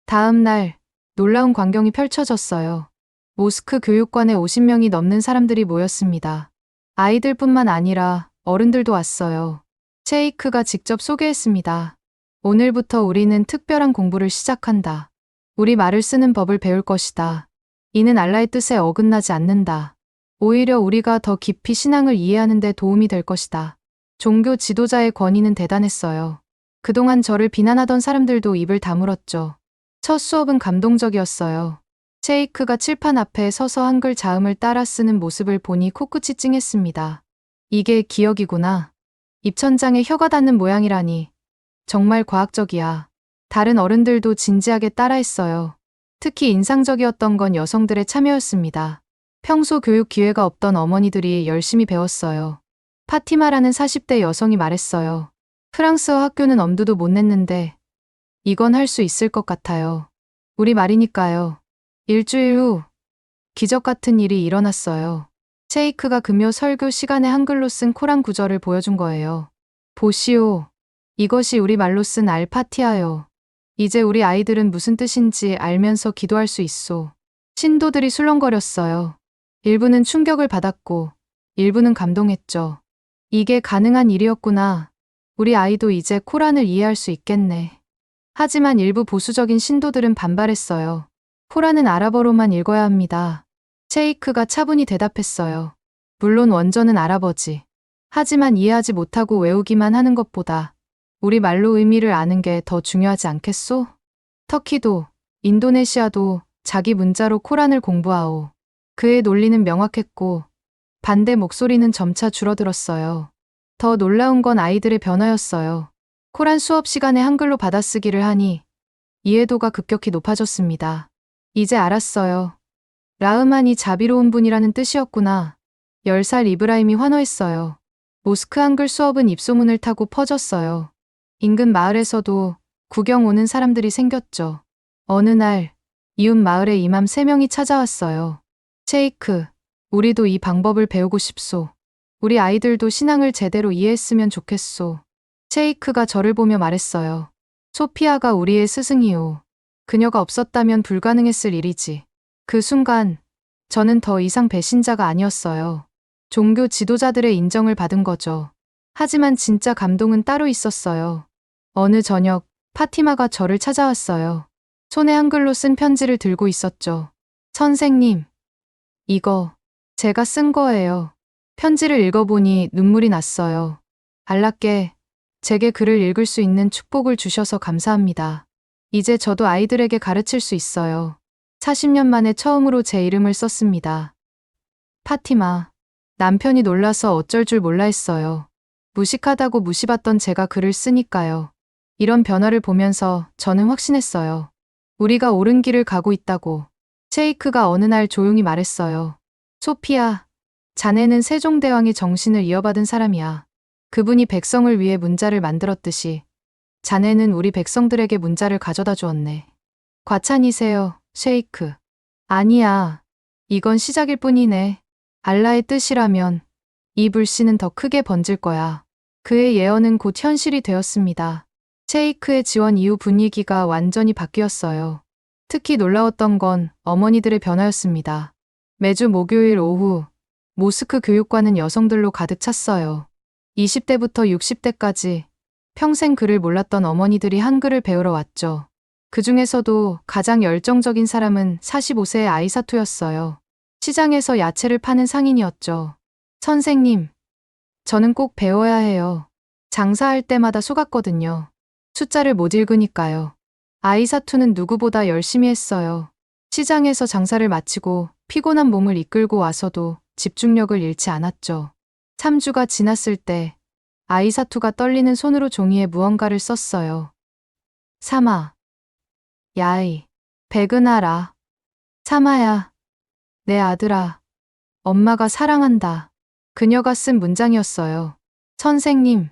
다음 날 놀라운 광경이 펼쳐졌어요. 모스크 교육관에 50명이 넘는 사람들이 모였습니다. 아이들뿐만 아니라 어른들도 왔어요. 셰이크가 직접 소개했습니다. 오늘부터 우리는 특별한 공부를 시작한다. 우리 말을 쓰는 법을 배울 것이다. 이는 알라의 뜻에 어긋나지 않는다. 오히려 우리가 더 깊이 신앙을 이해하는 데 도움이 될 것이다. 종교 지도자의 권위는 대단했어요. 그동안 저를 비난하던 사람들도 입을 다물었죠. 첫 수업은 감동적이었어요. 셰이크가 칠판 앞에 서서 한글 자음을 따라 쓰는 모습을 보니 코끝이 찡했습니다. 이게 기억이구나. 입천장에 혀가 닿는 모양이라니. 정말 과학적이야. 다른 어른들도 진지하게 따라했어요. 특히 인상적이었던 건 여성들의 참여였습니다. 평소 교육 기회가 없던 어머니들이 열심히 배웠어요. 파티마라는 40대 여성이 말했어요. 프랑스어 학교는 엄두도 못 냈는데 이건 할 수 있을 것 같아요. 우리 말이니까요. 일주일 후 기적 같은 일이 일어났어요. 셰이크가 금요 설교 시간에 한글로 쓴 코란 구절을 보여준 거예요. 보시오. 이것이 우리 말로 쓴 알파티아요. 이제 우리 아이들은 무슨 뜻인지 알면서 기도할 수 있소. 신도들이 술렁거렸어요. 일부는 충격을 받았고 일부는 감동했죠. 이게 가능한 일이었구나. 우리 아이도 이제 코란을 이해할 수 있겠네. 하지만 일부 보수적인 신도들은 반발했어요. 코란은 아랍어로만 읽어야 합니다. 셰이크가 차분히 대답했어요. 물론 원전은 아랍어지. 하지만 이해하지 못하고 외우기만 하는 것보다 우리 말로 의미를 아는 게 더 중요하지 않겠소? 터키도, 인도네시아도 자기 문자로 코란을 공부하오. 그의 논리는 명확했고 반대 목소리는 점차 줄어들었어요. 더 놀라운 건 아이들의 변화였어요. 코란 수업 시간에 한글로 받아쓰기를 하니 이해도가 급격히 높아졌습니다. 이제 알았어요. 라흐만이 자비로운 분이라는 뜻이었구나. 10살 이브라임이 환호했어요. 모스크 한글 수업은 입소문을 타고 퍼졌어요. 인근 마을에서도 구경 오는 사람들이 생겼죠. 어느 날 이웃 마을에 이맘 3명이 찾아왔어요. 체이크, 우리도 이 방법을 배우고 싶소. 우리 아이들도 신앙을 제대로 이해했으면 좋겠소. 체이크가 저를 보며 말했어요. 소피아가 우리의 스승이오. 그녀가 없었다면 불가능했을 일이지. 그 순간 저는 더 이상 배신자가 아니었어요. 종교 지도자들의 인정을 받은 거죠. 하지만 진짜 감동은 따로 있었어요. 어느 저녁 파티마가 저를 찾아왔어요. 손에 한글로 쓴 편지를 들고 있었죠. 선생님, 이거 제가 쓴 거예요. 편지를 읽어보니 눈물이 났어요. 알라께 제게 글을 읽을 수 있는 축복을 주셔서 감사합니다. 이제 저도 아이들에게 가르칠 수 있어요. 40년 만에 처음으로 제 이름을 썼습니다. 파티마. 남편이 놀라서 어쩔 줄 몰라 했어요. 무식하다고 무시받던 제가 글을 쓰니까요. 이런 변화를 보면서 저는 확신했어요. 우리가 옳은 길을 가고 있다고. 체이크가 어느 날 조용히 말했어요. 소피아, 자네는 세종대왕의 정신을 이어받은 사람이야. 그분이 백성을 위해 문자를 만들었듯이 자네는 우리 백성들에게 문자를 가져다 주었네. 과찬이세요, 셰이크. 아니야. 이건 시작일 뿐이네. 알라의 뜻이라면 이 불씨는 더 크게 번질 거야. 그의 예언은 곧 현실이 되었습니다. 셰이크의 지원 이후 분위기가 완전히 바뀌었어요. 특히 놀라웠던 건 어머니들의 변화였습니다. 매주 목요일 오후 모스크 교육관은 여성들로 가득 찼어요. 20대부터 60대까지 평생 글을 몰랐던 어머니들이 한글을 배우러 왔죠. 그 중에서도 가장 열정적인 사람은 45세의 아이사투였어요. 시장에서 야채를 파는 상인이었죠. 선생님, 저는 꼭 배워야 해요. 장사할 때마다 속았거든요. 숫자를 못 읽으니까요. 아이사투는 누구보다 열심히 했어요. 시장에서 장사를 마치고 피곤한 몸을 이끌고 와서도 집중력을 잃지 않았죠. 3주가 지났을 때 아이사투가 떨리는 손으로 종이에 무언가를 썼어요. 사마. 야이. 백은하라. 사마야. 내 아들아. 엄마가 사랑한다. 그녀가 쓴 문장이었어요. 선생님.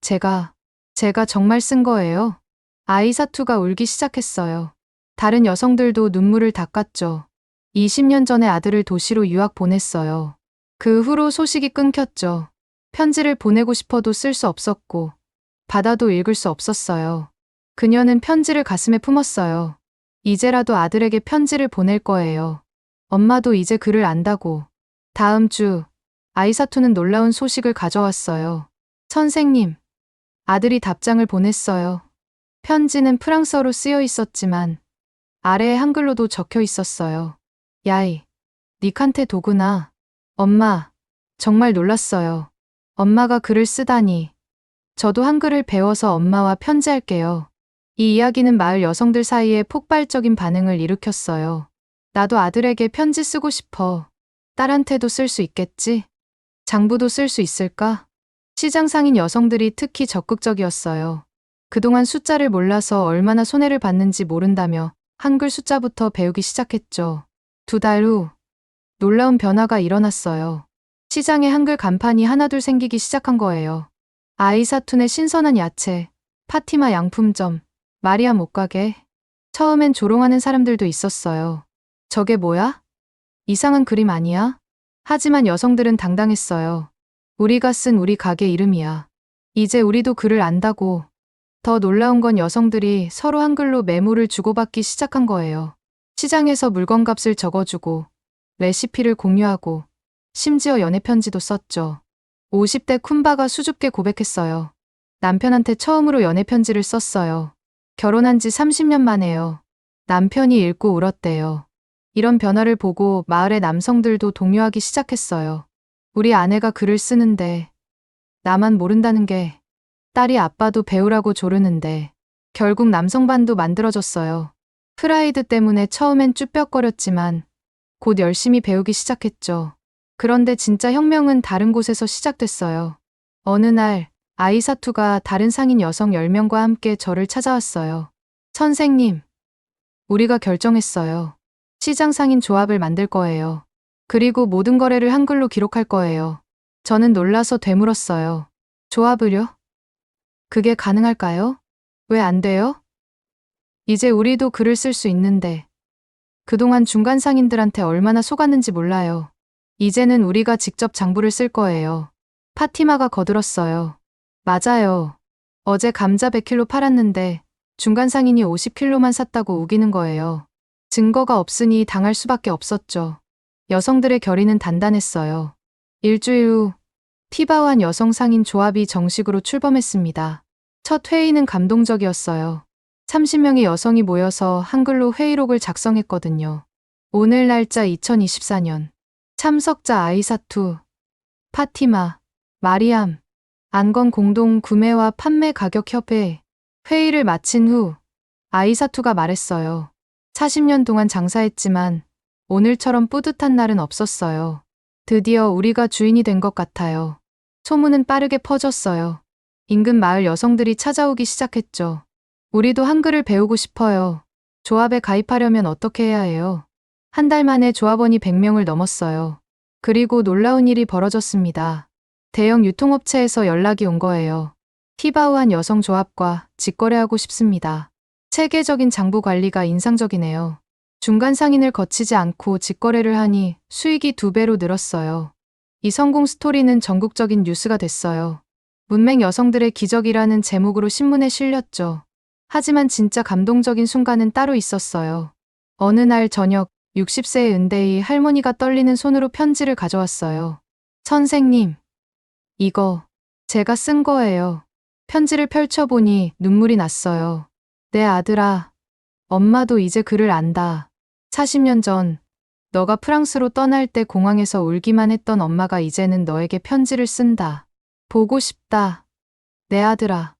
제가 정말 쓴 거예요. 아이사투가 울기 시작했어요. 다른 여성들도 눈물을 닦았죠. 20년 전에 아들을 도시로 유학 보냈어요. 그 후로 소식이 끊겼죠. 편지를 보내고 싶어도 쓸 수 없었고, 받아도 읽을 수 없었어요. 그녀는 편지를 가슴에 품었어요. 이제라도 아들에게 편지를 보낼 거예요. 엄마도 이제 글을 안다고. 다음 주, 아이사투는 놀라운 소식을 가져왔어요. 선생님, 아들이 답장을 보냈어요. 편지는 프랑스어로 쓰여 있었지만, 아래에 한글로도 적혀 있었어요. 야이, 니칸테 도구나. 엄마, 정말 놀랐어요. 엄마가 글을 쓰다니. 저도 한글을 배워서 엄마와 편지할게요. 이 이야기는 마을 여성들 사이에 폭발적인 반응을 일으켰어요. 나도 아들에게 편지 쓰고 싶어. 딸한테도 쓸 수 있겠지? 장부도 쓸 수 있을까? 시장 상인 여성들이 특히 적극적이었어요. 그동안 숫자를 몰라서 얼마나 손해를 봤는지 모른다며 한글 숫자부터 배우기 시작했죠. 2달 후, 놀라운 변화가 일어났어요. 시장에 한글 간판이 하나둘 생기기 시작한 거예요. 아이사툰의 신선한 야채, 파티마 양품점, 마리아 못가게. 처음엔 조롱하는 사람들도 있었어요. 저게 뭐야? 이상한 그림 아니야? 하지만 여성들은 당당했어요. 우리가 쓴 우리 가게 이름이야. 이제 우리도 글을 안다고. 더 놀라운 건 여성들이 서로 한글로 메모를 주고받기 시작한 거예요. 시장에서 물건값을 적어주고, 레시피를 공유하고, 심지어 연애편지도 썼죠. 50대 쿤바가 수줍게 고백했어요. 남편한테 처음으로 연애편지를 썼어요. 결혼한 지 30년 만에요. 남편이 읽고 울었대요. 이런 변화를 보고 마을의 남성들도 동요하기 시작했어요. 우리 아내가 글을 쓰는데 나만 모른다는 게 딸이 아빠도 배우라고 조르는데 결국 남성반도 만들어졌어요. 프라이드 때문에 처음엔 쭈뼛거렸지만 곧 열심히 배우기 시작했죠. 그런데 진짜 혁명은 다른 곳에서 시작됐어요. 어느 날 아이사투가 다른 상인 여성 10명과 함께 저를 찾아왔어요. 선생님, 우리가 결정했어요. 시장 상인 조합을 만들 거예요. 그리고 모든 거래를 한글로 기록할 거예요. 저는 놀라서 되물었어요. 조합을요? 그게 가능할까요? 왜 안 돼요? 이제 우리도 글을 쓸 수 있는데. 그동안 중간 상인들한테 얼마나 속았는지 몰라요. 이제는 우리가 직접 장부를 쓸 거예요. 파티마가 거들었어요. 맞아요. 어제 감자 100kg 팔았는데 중간 상인이 50kg만 샀다고 우기는 거예요. 증거가 없으니 당할 수밖에 없었죠. 여성들의 결의는 단단했어요. 일주일 후 피바완 여성 상인 조합이 정식으로 출범했습니다. 첫 회의는 감동적이었어요. 30명의 여성이 모여서 한글로 회의록을 작성했거든요. 오늘 날짜 2024년. 참석자 아이사투, 파티마, 마리암, 안건 공동 구매와 판매 가격 협회. 회의를 마친 후 아이사투가 말했어요. 40년 동안 장사했지만 오늘처럼 뿌듯한 날은 없었어요. 드디어 우리가 주인이 된 것 같아요. 소문은 빠르게 퍼졌어요. 인근 마을 여성들이 찾아오기 시작했죠. 우리도 한글을 배우고 싶어요. 조합에 가입하려면 어떻게 해야 해요? 한 달 만에 조합원이 100명을 넘었어요. 그리고 놀라운 일이 벌어졌습니다. 대형 유통업체에서 연락이 온 거예요. 피바우한 여성 조합과 직거래하고 싶습니다. 체계적인 장부 관리가 인상적이네요. 중간 상인을 거치지 않고 직거래를 하니 수익이 2배로 늘었어요. 이 성공 스토리는 전국적인 뉴스가 됐어요. 문맹 여성들의 기적이라는 제목으로 신문에 실렸죠. 하지만 진짜 감동적인 순간은 따로 있었어요. 어느 날 저녁 60세의 은대희 할머니가 떨리는 손으로 편지를 가져왔어요. 선생님, 이거 제가 쓴 거예요. 편지를 펼쳐보니 눈물이 났어요. 내 아들아, 엄마도 이제 글을 안다. 40년 전 너가 프랑스로 떠날 때 공항에서 울기만 했던 엄마가 이제는 너에게 편지를 쓴다. 보고 싶다. 내 아들아.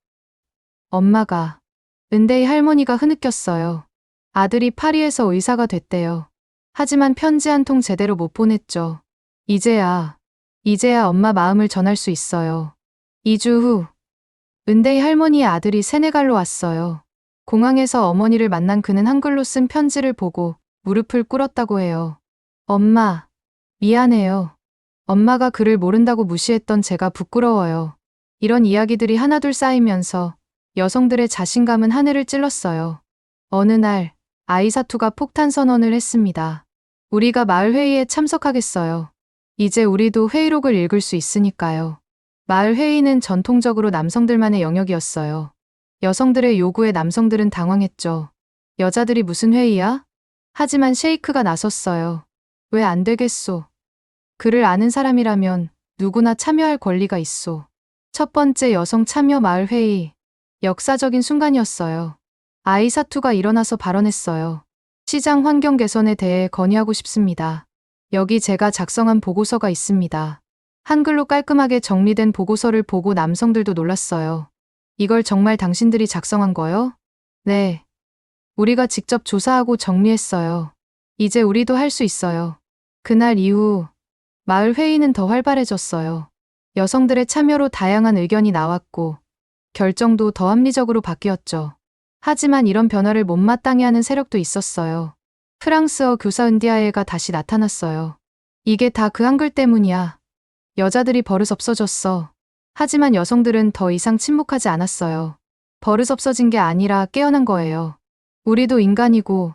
엄마가. 은대희 할머니가 흐느꼈어요. 아들이 파리에서 의사가 됐대요. 하지만 편지 한 통 제대로 못 보냈죠. 이제야 엄마 마음을 전할 수 있어요. 2주 후 은대희 할머니의 아들이 세네갈로 왔어요. 공항에서 어머니를 만난 그는 한글로 쓴 편지를 보고 무릎을 꿇었다고 해요. 엄마, 미안해요. 엄마가 글을 모른다고 무시했던 제가 부끄러워요. 이런 이야기들이 하나둘 쌓이면서 여성들의 자신감은 하늘을 찔렀어요. 어느 날 아이사투가 폭탄 선언을 했습니다. 우리가 마을 회의에 참석하겠어요. 이제 우리도 회의록을 읽을 수 있으니까요. 마을 회의는 전통적으로 남성들만의 영역이었어요. 여성들의 요구에 남성들은 당황했죠. 여자들이 무슨 회의야? 하지만 셰이크가 나섰어요. 왜 안 되겠소? 글을 아는 사람이라면 누구나 참여할 권리가 있소. 첫 번째 여성 참여 마을 회의. 역사적인 순간이었어요. 아이사투가 일어나서 발언했어요. 시장 환경 개선에 대해 건의하고 싶습니다. 여기 제가 작성한 보고서가 있습니다. 한글로 깔끔하게 정리된 보고서를 보고 남성들도 놀랐어요. 이걸 정말 당신들이 작성한 거요? 네. 우리가 직접 조사하고 정리했어요. 이제 우리도 할 수 있어요. 그날 이후 마을 회의는 더 활발해졌어요. 여성들의 참여로 다양한 의견이 나왔고 결정도 더 합리적으로 바뀌었죠. 하지만 이런 변화를 못마땅해 하는 세력도 있었어요. 프랑스어 교사 은디아에가 다시 나타났어요. 이게 다 그 한글 때문이야. 여자들이 버릇 없어졌어. 하지만 여성들은 더 이상 침묵하지 않았어요. 버릇 없어진 게 아니라 깨어난 거예요. 우리도 인간이고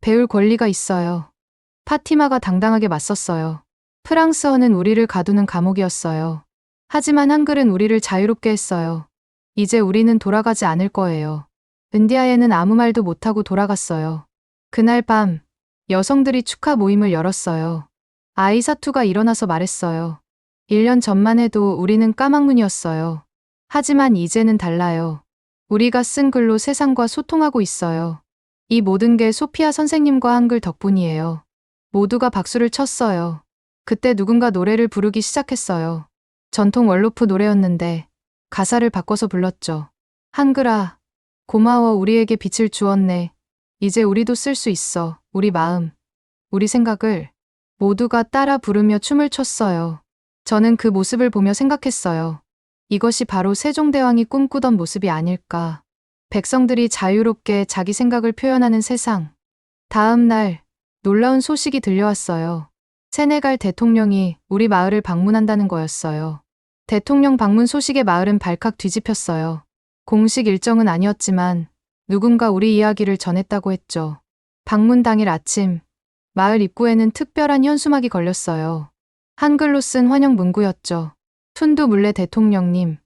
배울 권리가 있어요. 파티마가 당당하게 맞섰어요. 프랑스어는 우리를 가두는 감옥이었어요. 하지만 한글은 우리를 자유롭게 했어요. 이제 우리는 돌아가지 않을 거예요. 은디아에는 아무 말도 못하고 돌아갔어요. 그날 밤 여성들이 축하 모임을 열었어요. 아이사투가 일어나서 말했어요. 1년 전만 해도 우리는 까막눈이었어요. 하지만 이제는 달라요. 우리가 쓴 글로 세상과 소통하고 있어요. 이 모든 게 소피아 선생님과 한글 덕분이에요. 모두가 박수를 쳤어요. 그때 누군가 노래를 부르기 시작했어요. 전통 월로프 노래였는데 가사를 바꿔서 불렀죠. 한글아, 고마워 우리에게 빛을 주었네. 이제 우리도 쓸 수 있어. 우리 마음, 우리 생각을 모두가 따라 부르며 춤을 췄어요. 저는 그 모습을 보며 생각했어요. 이것이 바로 세종대왕이 꿈꾸던 모습이 아닐까. 백성들이 자유롭게 자기 생각을 표현하는 세상. 다음 날 놀라운 소식이 들려왔어요. 세네갈 대통령이 우리 마을을 방문한다는 거였어요. 대통령 방문 소식에 마을은 발칵 뒤집혔어요. 공식 일정은 아니었지만 누군가 우리 이야기를 전했다고 했죠. 방문 당일 아침, 마을 입구에는 특별한 현수막이 걸렸어요. 한글로 쓴 환영 문구였죠. 툰두 물레 대통령님,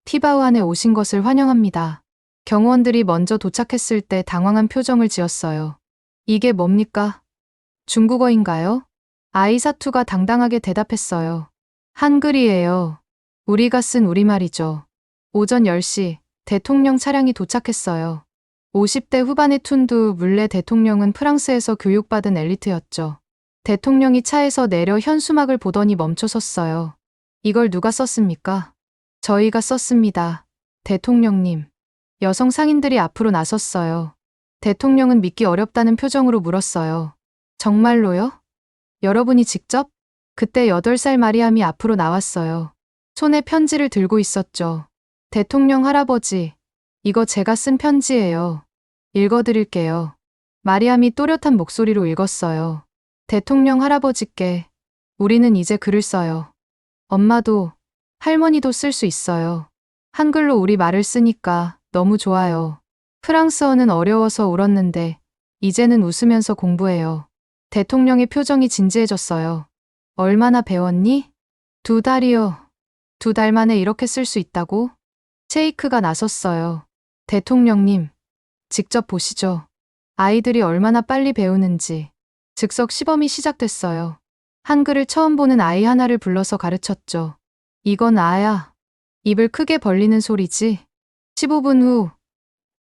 티바우안에 오신 것을 환영합니다. 경호원들이 먼저 도착했을 때 당황한 표정을 지었어요. 이게 뭡니까? 중국어인가요? 아이사투가 당당하게 대답했어요. 한글이에요. 우리가 쓴 우리말이죠. 오전 10시 대통령 차량이 도착했어요. 50대 후반의 툰두 물레 대통령은 프랑스에서 교육받은 엘리트였죠. 대통령이 차에서 내려 현수막을 보더니 멈춰 섰어요. 이걸 누가 썼습니까? 저희가 썼습니다. 대통령님. 여성 상인들이 앞으로 나섰어요. 대통령은 믿기 어렵다는 표정으로 물었어요. 정말로요? 여러분이 직접? 그때 8살 마리암이 앞으로 나왔어요. 손에 편지를 들고 있었죠. 대통령 할아버지, 이거 제가 쓴 편지예요. 읽어드릴게요. 마리암이 또렷한 목소리로 읽었어요. 대통령 할아버지께, 우리는 이제 글을 써요. 엄마도, 할머니도 쓸 수 있어요. 한글로 우리 말을 쓰니까 너무 좋아요. 프랑스어는 어려워서 울었는데, 이제는 웃으면서 공부해요. 대통령의 표정이 진지해졌어요. 얼마나 배웠니? 2달이요. 2달 만에 이렇게 쓸 수 있다고? 체이크가 나섰어요. 대통령님, 직접 보시죠. 아이들이 얼마나 빨리 배우는지. 즉석 시범이 시작됐어요. 한글을 처음 보는 아이 하나를 불러서 가르쳤죠. 이건 아야. 입을 크게 벌리는 소리지. 15분 후,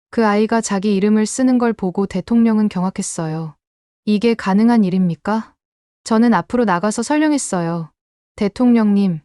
그 아이가 자기 이름을 쓰는 걸 보고 대통령은 경악했어요. 이게 가능한 일입니까? 저는 앞으로 나가서 설명했어요. 대통령님,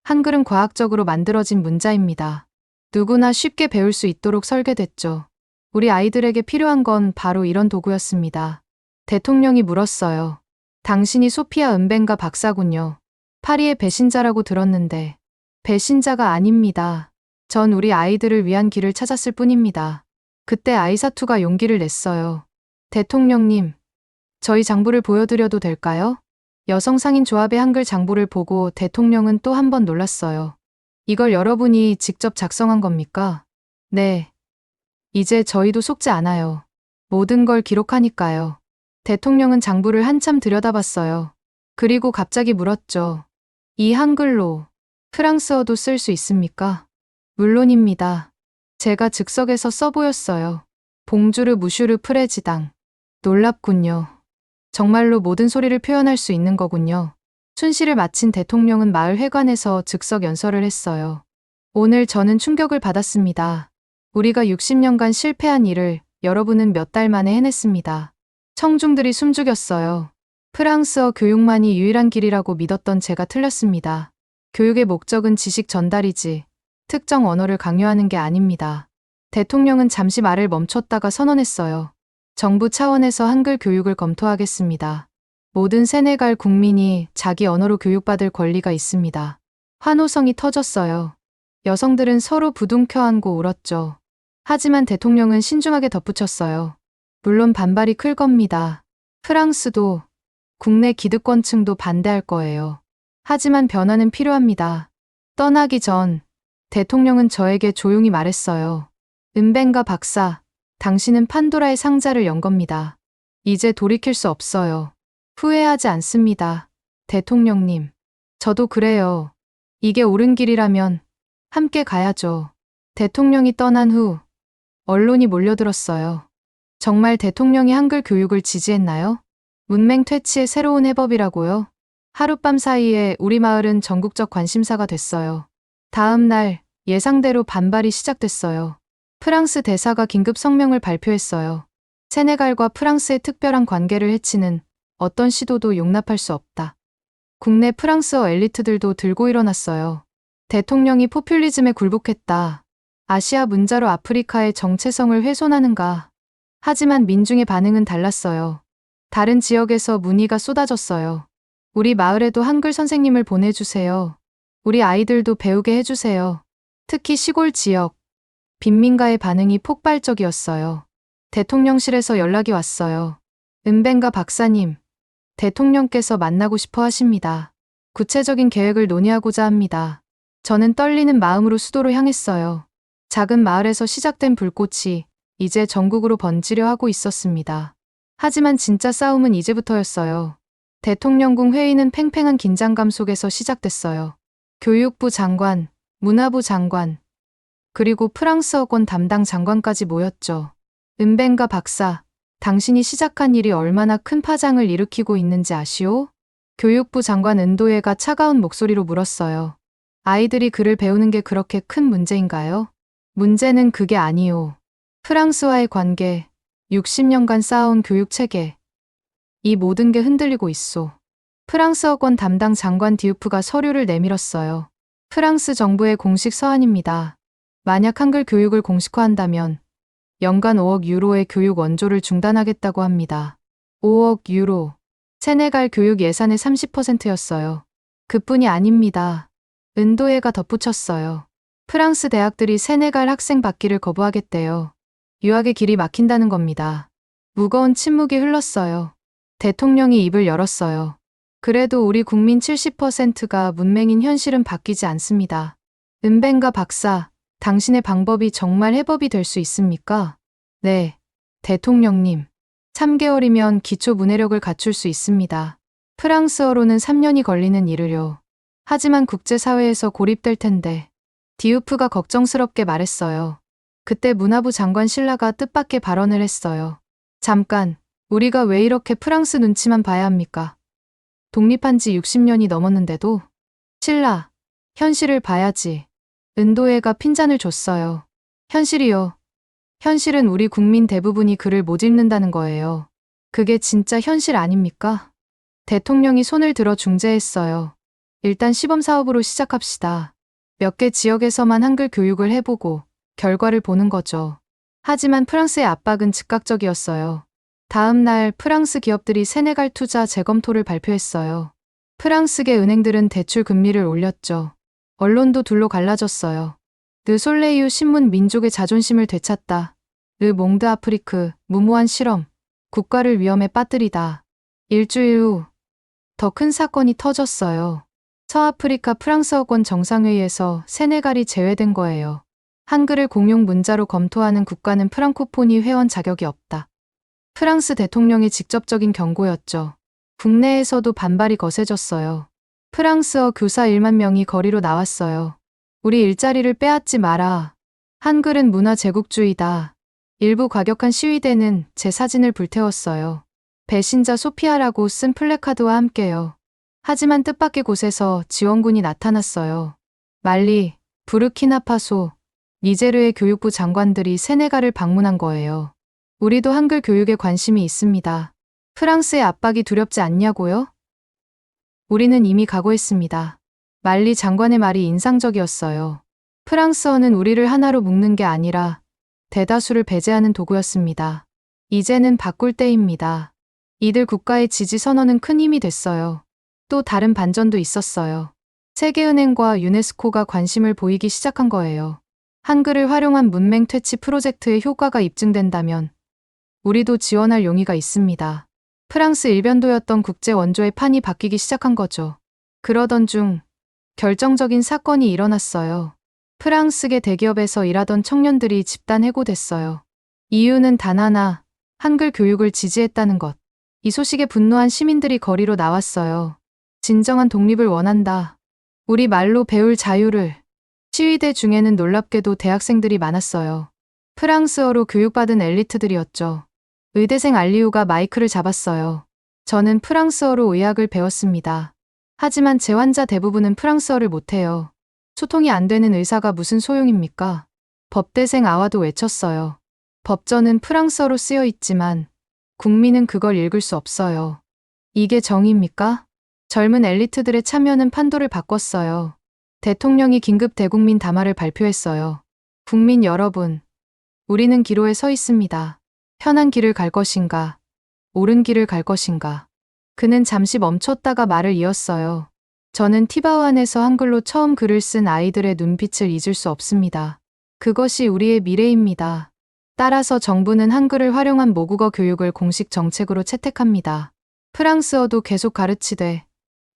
한글은 과학적으로 만들어진 문자입니다. 누구나 쉽게 배울 수 있도록 설계됐죠. 우리 아이들에게 필요한 건 바로 이런 도구였습니다. 대통령이 물었어요. 당신이 소피아 은벤가 박사군요. 파리의 배신자라고 들었는데. 배신자가 아닙니다. 전 우리 아이들을 위한 길을 찾았을 뿐입니다. 그때 아이사투가 용기를 냈어요. 대통령님, 저희 장부를 보여드려도 될까요? 여성 상인 조합의 한글 장부를 보고 대통령은 또 한 번 놀랐어요. 이걸 여러분이 직접 작성한 겁니까? 네. 이제 저희도 속지 않아요. 모든 걸 기록하니까요. 대통령은 장부를 한참 들여다봤어요. 그리고 갑자기 물었죠. 이 한글로 프랑스어도 쓸 수 있습니까? 물론입니다. 제가 즉석에서 써보였어요. 봉주르 무슈르 프레지당. 놀랍군요. 정말로 모든 소리를 표현할 수 있는 거군요. 순시를 마친 대통령은 마을 회관에서 즉석 연설을 했어요. 오늘 저는 충격을 받았습니다. 우리가 60년간 실패한 일을 여러분은 몇 달 만에 해냈습니다. 청중들이 숨죽였어요. 프랑스어 교육만이 유일한 길이라고 믿었던 제가 틀렸습니다. 교육의 목적은 지식 전달이지 특정 언어를 강요하는 게 아닙니다. 대통령은 잠시 말을 멈췄다가 선언했어요. 정부 차원에서 한글 교육을 검토하겠습니다. 모든 세네갈 국민이 자기 언어로 교육받을 권리가 있습니다. 환호성이 터졌어요. 여성들은 서로 부둥켜 안고 울었죠. 하지만 대통령은 신중하게 덧붙였어요. 물론 반발이 클 겁니다. 프랑스도, 국내 기득권층도 반대할 거예요. 하지만 변화는 필요합니다. 떠나기 전 대통령은 저에게 조용히 말했어요. 은벤가 박사, 당신은 판도라의 상자를 연 겁니다. 이제 돌이킬 수 없어요. 후회하지 않습니다. 대통령님, 저도 그래요. 이게 옳은 길이라면 함께 가야죠. 대통령이 떠난 후 언론이 몰려들었어요. 정말 대통령이 한글 교육을 지지했나요? 문맹 퇴치의 새로운 해법이라고요? 하룻밤 사이에 우리 마을은 전국적 관심사가 됐어요. 다음 날 예상대로 반발이 시작됐어요. 프랑스 대사가 긴급 성명을 발표했어요. 세네갈과 프랑스의 특별한 관계를 해치는 어떤 시도도 용납할 수 없다. 국내 프랑스어 엘리트들도 들고 일어났어요. 대통령이 포퓰리즘에 굴복했다. 아시아 문자로 아프리카의 정체성을 훼손하는가. 하지만 민중의 반응은 달랐어요. 다른 지역에서 문의가 쏟아졌어요. 우리 마을에도 한글 선생님을 보내주세요. 우리 아이들도 배우게 해주세요. 특히 시골 지역, 빈민가의 반응이 폭발적이었어요. 대통령실에서 연락이 왔어요. 은벤가 박사님, 대통령께서 만나고 싶어 하십니다. 구체적인 계획을 논의하고자 합니다. 저는 떨리는 마음으로 수도로 향했어요. 작은 마을에서 시작된 불꽃이 이제 전국으로 번지려 하고 있었습니다. 하지만 진짜 싸움은 이제부터였어요. 대통령궁 회의는 팽팽한 긴장감 속에서 시작됐어요. 교육부 장관, 문화부 장관, 그리고 프랑스어권 담당 장관까지 모였죠. 은벤가 박사, 당신이 시작한 일이 얼마나 큰 파장을 일으키고 있는지 아시오? 교육부 장관 은도혜가 차가운 목소리로 물었어요. 아이들이 글을 배우는 게 그렇게 큰 문제인가요? 문제는 그게 아니오. 프랑스와의 관계, 60년간 쌓아온 교육 체계, 이 모든 게 흔들리고 있소. 프랑스어권 담당 장관 디우프가 서류를 내밀었어요. 프랑스 정부의 공식 서한입니다. 만약 한글 교육을 공식화한다면 연간 5억 유로의 교육 원조를 중단하겠다고 합니다. 5억 유로. 세네갈 교육 예산의 30%였어요. 그뿐이 아닙니다. 은도혜가 덧붙였어요. 프랑스 대학들이 세네갈 학생 받기를 거부하겠대요. 유학의 길이 막힌다는 겁니다. 무거운 침묵이 흘렀어요. 대통령이 입을 열었어요. 그래도 우리 국민 70%가 문맹인 현실은 바뀌지 않습니다. 은벤가 박사, 당신의 방법이 정말 해법이 될 수 있습니까? 네, 대통령님. 3개월이면 기초 문해력을 갖출 수 있습니다. 프랑스어로는 3년이 걸리는 일을요. 하지만 국제사회에서 고립될 텐데. 디우프가 걱정스럽게 말했어요. 그때 문화부 장관 신라가 뜻밖의 발언을 했어요. 잠깐, 우리가 왜 이렇게 프랑스 눈치만 봐야 합니까? 독립한 지 60년이 넘었는데도? 신라, 현실을 봐야지. 은도혜가 핀잔을 줬어요. 현실이요. 현실은 우리 국민 대부분이 글을 못 읽는다는 거예요. 그게 진짜 현실 아닙니까? 대통령이 손을 들어 중재했어요. 일단 시범사업으로 시작합시다. 몇 개 지역에서만 한글 교육을 해보고 결과를 보는 거죠. 하지만 프랑스의 압박은 즉각적이었어요. 다음 날 프랑스 기업들이 세네갈 투자 재검토를 발표했어요. 프랑스계 은행들은 대출 금리를 올렸죠. 언론도 둘로 갈라졌어요. 르 솔레이유 신문 민족의 자존심을 되찾다. 르 몽드 아프리크 무모한 실험. 국가를 위험에 빠뜨리다. 일주일 후 더 큰 사건이 터졌어요. 서아프리카 프랑스어권 정상회의에서 세네갈이 제외된 거예요. 한글을 공용 문자로 검토하는 국가는 프랑코포니 회원 자격이 없다. 프랑스 대통령의 직접적인 경고였죠. 국내에서도 반발이 거세졌어요. 프랑스어 교사 1만 명이 거리로 나왔어요. 우리 일자리를 빼앗지 마라. 한글은 문화 제국주의다. 일부 과격한 시위대는 제 사진을 불태웠어요. 배신자 소피아라고 쓴 플래카드와 함께요. 하지만 뜻밖의 곳에서 지원군이 나타났어요. 말리, 부르키나파소, 니제르의 교육부 장관들이 세네갈을 방문한 거예요. 우리도 한글 교육에 관심이 있습니다. 프랑스의 압박이 두렵지 않냐고요? 우리는 이미 각오했습니다. 말리 장관의 말이 인상적이었어요. 프랑스어는 우리를 하나로 묶는 게 아니라 대다수를 배제하는 도구였습니다. 이제는 바꿀 때입니다. 이들 국가의 지지 선언은 큰 힘이 됐어요. 또 다른 반전도 있었어요. 세계은행과 유네스코가 관심을 보이기 시작한 거예요. 한글을 활용한 문맹 퇴치 프로젝트의 효과가 입증된다면 우리도 지원할 용의가 있습니다. 프랑스 일변도였던 국제 원조의 판이 바뀌기 시작한 거죠. 그러던 중 결정적인 사건이 일어났어요. 프랑스계 대기업에서 일하던 청년들이 집단 해고됐어요. 이유는 단 하나, 한글 교육을 지지했다는 것. 이 소식에 분노한 시민들이 거리로 나왔어요. 진정한 독립을 원한다. 우리 말로 배울 자유를. 시위대 중에는 놀랍게도 대학생들이 많았어요. 프랑스어로 교육받은 엘리트들이었죠. 의대생 알리우가 마이크를 잡았어요. 저는 프랑스어로 의학을 배웠습니다. 하지만 제 환자 대부분은 프랑스어를 못해요. 소통이 안 되는 의사가 무슨 소용입니까? 법대생 아와도 외쳤어요. 법전은 프랑스어로 쓰여 있지만 국민은 그걸 읽을 수 없어요. 이게 정의입니까? 젊은 엘리트들의 참여는 판도를 바꿨어요. 대통령이 긴급 대국민 담화를 발표했어요. 국민 여러분, 우리는 기로에 서 있습니다. 편한 길을 갈 것인가? 옳은 길을 갈 것인가? 그는 잠시 멈췄다가 말을 이었어요. 저는 티바우 안에서 한글로 처음 글을 쓴 아이들의 눈빛을 잊을 수 없습니다. 그것이 우리의 미래입니다. 따라서 정부는 한글을 활용한 모국어 교육을 공식 정책으로 채택합니다. 프랑스어도 계속 가르치되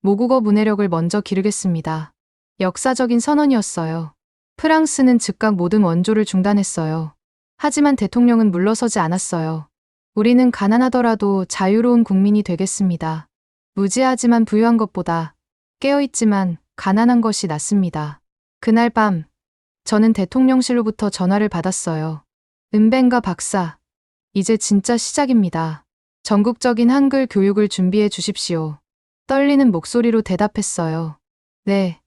모국어 문해력을 먼저 기르겠습니다. 역사적인 선언이었어요. 프랑스는 즉각 모든 원조를 중단했어요. 하지만 대통령은 물러서지 않았어요. 우리는 가난하더라도 자유로운 국민이 되겠습니다. 무지하지만 부유한 것보다 깨어있지만 가난한 것이 낫습니다. 그날 밤, 저는 대통령실로부터 전화를 받았어요. 은벤가 박사, 이제 진짜 시작입니다. 전국적인 한글 교육을 준비해 주십시오. 떨리는 목소리로 대답했어요. 네,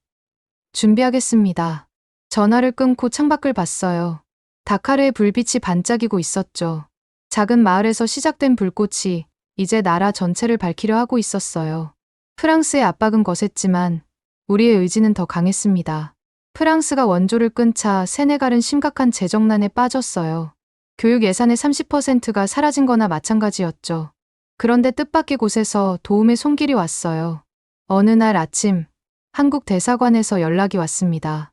준비하겠습니다. 전화를 끊고 창밖을 봤어요. 다카르의 불빛이 반짝이고 있었죠. 작은 마을에서 시작된 불꽃이 이제 나라 전체를 밝히려 하고 있었어요. 프랑스의 압박은 거셌지만 우리의 의지는 더 강했습니다. 프랑스가 원조를 끊자 세네갈은 심각한 재정난에 빠졌어요. 교육 예산의 30%가 사라진 거나 마찬가지였죠. 그런데 뜻밖의 곳에서 도움의 손길이 왔어요. 어느 날 아침 한국 대사관에서 연락이 왔습니다.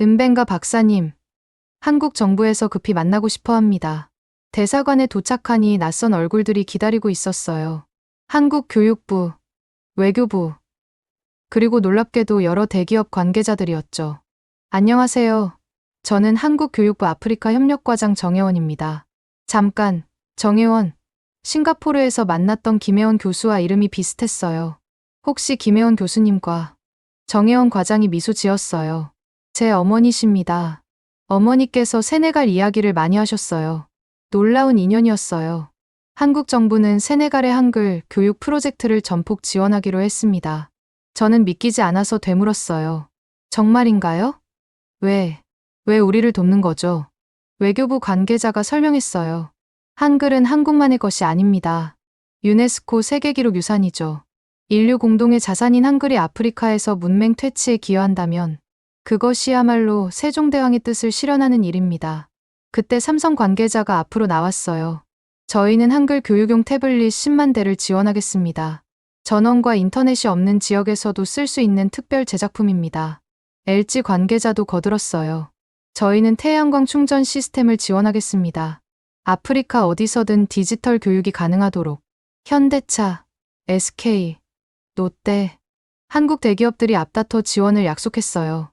은벤가 박사님, 한국 정부에서 급히 만나고 싶어 합니다. 대사관에 도착하니 낯선 얼굴들이 기다리고 있었어요. 한국 교육부, 외교부, 그리고 놀랍게도 여러 대기업 관계자들이었죠. 안녕하세요. 저는 한국교육부 아프리카 협력과장 정혜원입니다. 잠깐, 정혜원. 싱가포르에서 만났던 김혜원 교수와 이름이 비슷했어요. 혹시 김혜원 교수님과 정혜원 과장이 미소 지었어요. 제 어머니십니다. 어머니께서 세네갈 이야기를 많이 하셨어요. 놀라운 인연이었어요. 한국 정부는 세네갈의 한글 교육 프로젝트를 전폭 지원하기로 했습니다. 저는 믿기지 않아서 되물었어요. 정말인가요? 왜 우리를 돕는 거죠? 외교부 관계자가 설명했어요. 한글은 한국만의 것이 아닙니다. 유네스코 세계기록 유산이죠. 인류 공동의 자산인 한글이 아프리카에서 문맹 퇴치에 기여한다면 그것이야말로 세종대왕의 뜻을 실현하는 일입니다. 그때 삼성 관계자가 앞으로 나왔어요. 저희는 한글 교육용 태블릿 10만 대를 지원하겠습니다. 전원과 인터넷이 없는 지역에서도 쓸 수 있는 특별 제작품입니다. LG 관계자도 거들었어요. 저희는 태양광 충전 시스템을 지원하겠습니다. 아프리카 어디서든 디지털 교육이 가능하도록. 현대차, SK, 롯데, 한국 대기업들이 앞다퉈 지원을 약속했어요.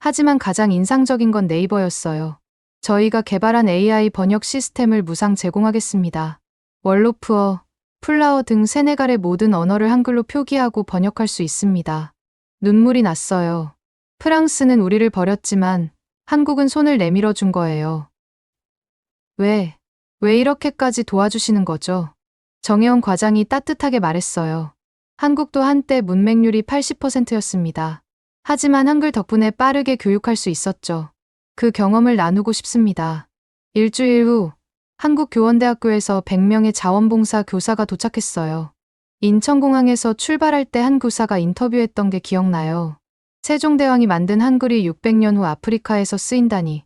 하지만 가장 인상적인 건 네이버였어요. 저희가 개발한 AI 번역 시스템을 무상 제공하겠습니다. 월로프어, 플라어 등 세네갈의 모든 언어를 한글로 표기하고 번역할 수 있습니다. 눈물이 났어요. 프랑스는 우리를 버렸지만 한국은 손을 내밀어 준 거예요. 왜 이렇게까지 도와주시는 거죠? 정혜원 과장이 따뜻하게 말했어요. 한국도 한때 문맹률이 80%였습니다. 하지만 한글 덕분에 빠르게 교육할 수 있었죠. 그 경험을 나누고 싶습니다. 일주일 후 한국교원대학교에서 100명의 자원봉사 교사가 도착했어요. 인천공항에서 출발할 때 한 교사가 인터뷰했던 게 기억나요. 세종대왕이 만든 한글이 600년 후 아프리카에서 쓰인다니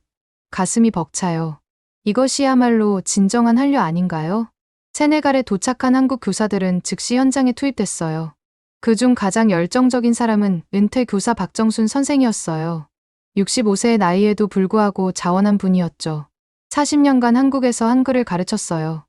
가슴이 벅차요. 이것이야말로 진정한 한류 아닌가요? 세네갈에 도착한 한국 교사들은 즉시 현장에 투입됐어요. 그중 가장 열정적인 사람은 은퇴 교사 박정순 선생이었어요. 65세의 나이에도 불구하고 자원한 분이었죠. 40년간 한국에서 한글을 가르쳤어요.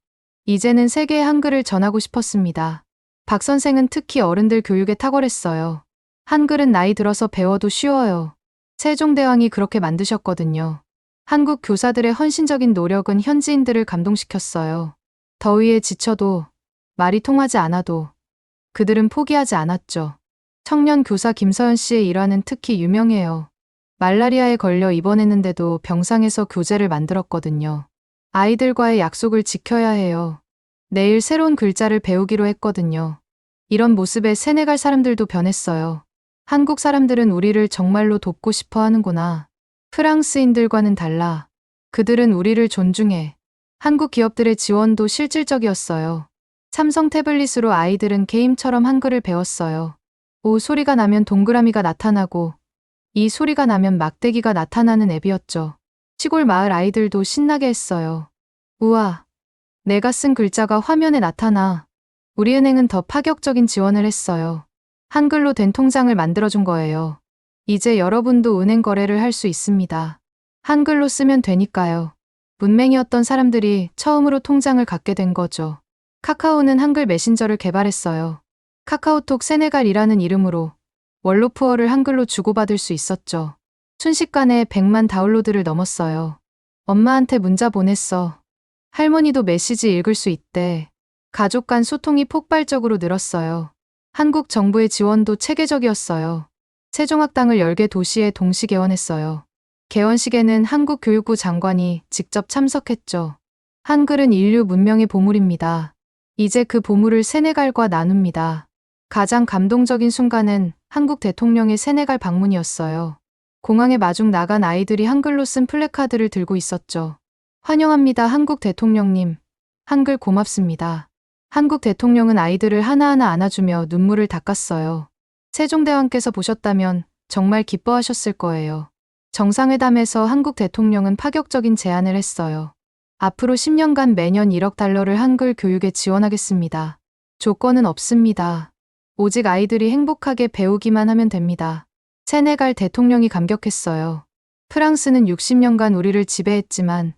이제는 세계에 한글을 전하고 싶었습니다. 박 선생은 특히 어른들 교육에 탁월했어요. 한글은 나이 들어서 배워도 쉬워요. 세종대왕이 그렇게 만드셨거든요. 한국 교사들의 헌신적인 노력은 현지인들을 감동시켰어요. 더위에 지쳐도 말이 통하지 않아도 그들은 포기하지 않았죠. 청년 교사 김서연 씨의 일화는 특히 유명해요. 말라리아에 걸려 입원했는데도 병상에서 교재를 만들었거든요. 아이들과의 약속을 지켜야 해요. 내일 새로운 글자를 배우기로 했거든요. 이런 모습에 세네갈 사람들도 변했어요. 한국 사람들은 우리를 정말로 돕고 싶어 하는구나. 프랑스인들과는 달라. 그들은 우리를 존중해. 한국 기업들의 지원도 실질적이었어요. 삼성 태블릿으로 아이들은 게임처럼 한글을 배웠어요. 오 소리가 나면 동그라미가 나타나고 이 소리가 나면 막대기가 나타나는 앱이었죠. 시골 마을 아이들도 신나게 했어요. 우와, 내가 쓴 글자가 화면에 나타나 우리은행은 더 파격적인 지원을 했어요. 한글로 된 통장을 만들어준 거예요. 이제 여러분도 은행 거래를 할 수 있습니다. 한글로 쓰면 되니까요. 문맹이었던 사람들이 처음으로 통장을 갖게 된 거죠. 카카오는 한글 메신저를 개발했어요. 카카오톡 세네갈이라는 이름으로 원로푸어를 한글로 주고받을 수 있었죠. 순식간에 100만 다운로드를 넘었어요. 엄마한테 문자 보냈어. 할머니도 메시지 읽을 수 있대. 가족 간 소통이 폭발적으로 늘었어요. 한국 정부의 지원도 체계적이었어요. 세종학당을 10개 도시에 동시 개원했어요. 개원식에는 한국 교육부 장관이 직접 참석했죠. 한글은 인류 문명의 보물입니다. 이제 그 보물을 세네갈과 나눕니다. 가장 감동적인 순간은 한국 대통령의 세네갈 방문이었어요. 공항에 마중 나간 아이들이 한글로 쓴 플래카드를 들고 있었죠. 환영합니다, 한국 대통령님. 한글 고맙습니다. 한국 대통령은 아이들을 하나하나 안아주며 눈물을 닦았어요. 세종대왕께서 보셨다면 정말 기뻐하셨을 거예요. 정상회담에서 한국 대통령은 파격적인 제안을 했어요. 앞으로 10년간 매년 1억 달러를 한글 교육에 지원하겠습니다. 조건은 없습니다. 오직 아이들이 행복하게 배우기만 하면 됩니다. 세네갈 대통령이 감격했어요. 프랑스는 60년간 우리를 지배했지만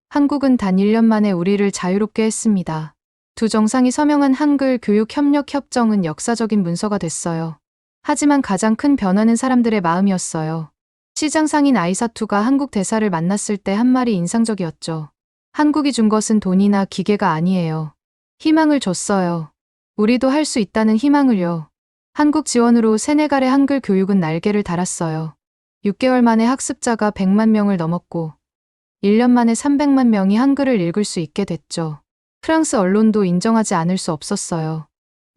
한국은 단 1년 만에 우리를 자유롭게 했습니다. 두 정상이 서명한 한글 교육 협력 협정은 역사적인 문서가 됐어요. 하지만 가장 큰 변화는 사람들의 마음이었어요. 시장 상인 아이사투가 한국 대사를 만났을 때 한 말이 인상적이었죠. 한국이 준 것은 돈이나 기계가 아니에요. 희망을 줬어요. 우리도 할 수 있다는 희망을요. 한국 지원으로 세네갈의 한글 교육은 날개를 달았어요. 6개월 만에 학습자가 100만 명을 넘었고 1년 만에 300만 명이 한글을 읽을 수 있게 됐죠. 프랑스 언론도 인정하지 않을 수 없었어요.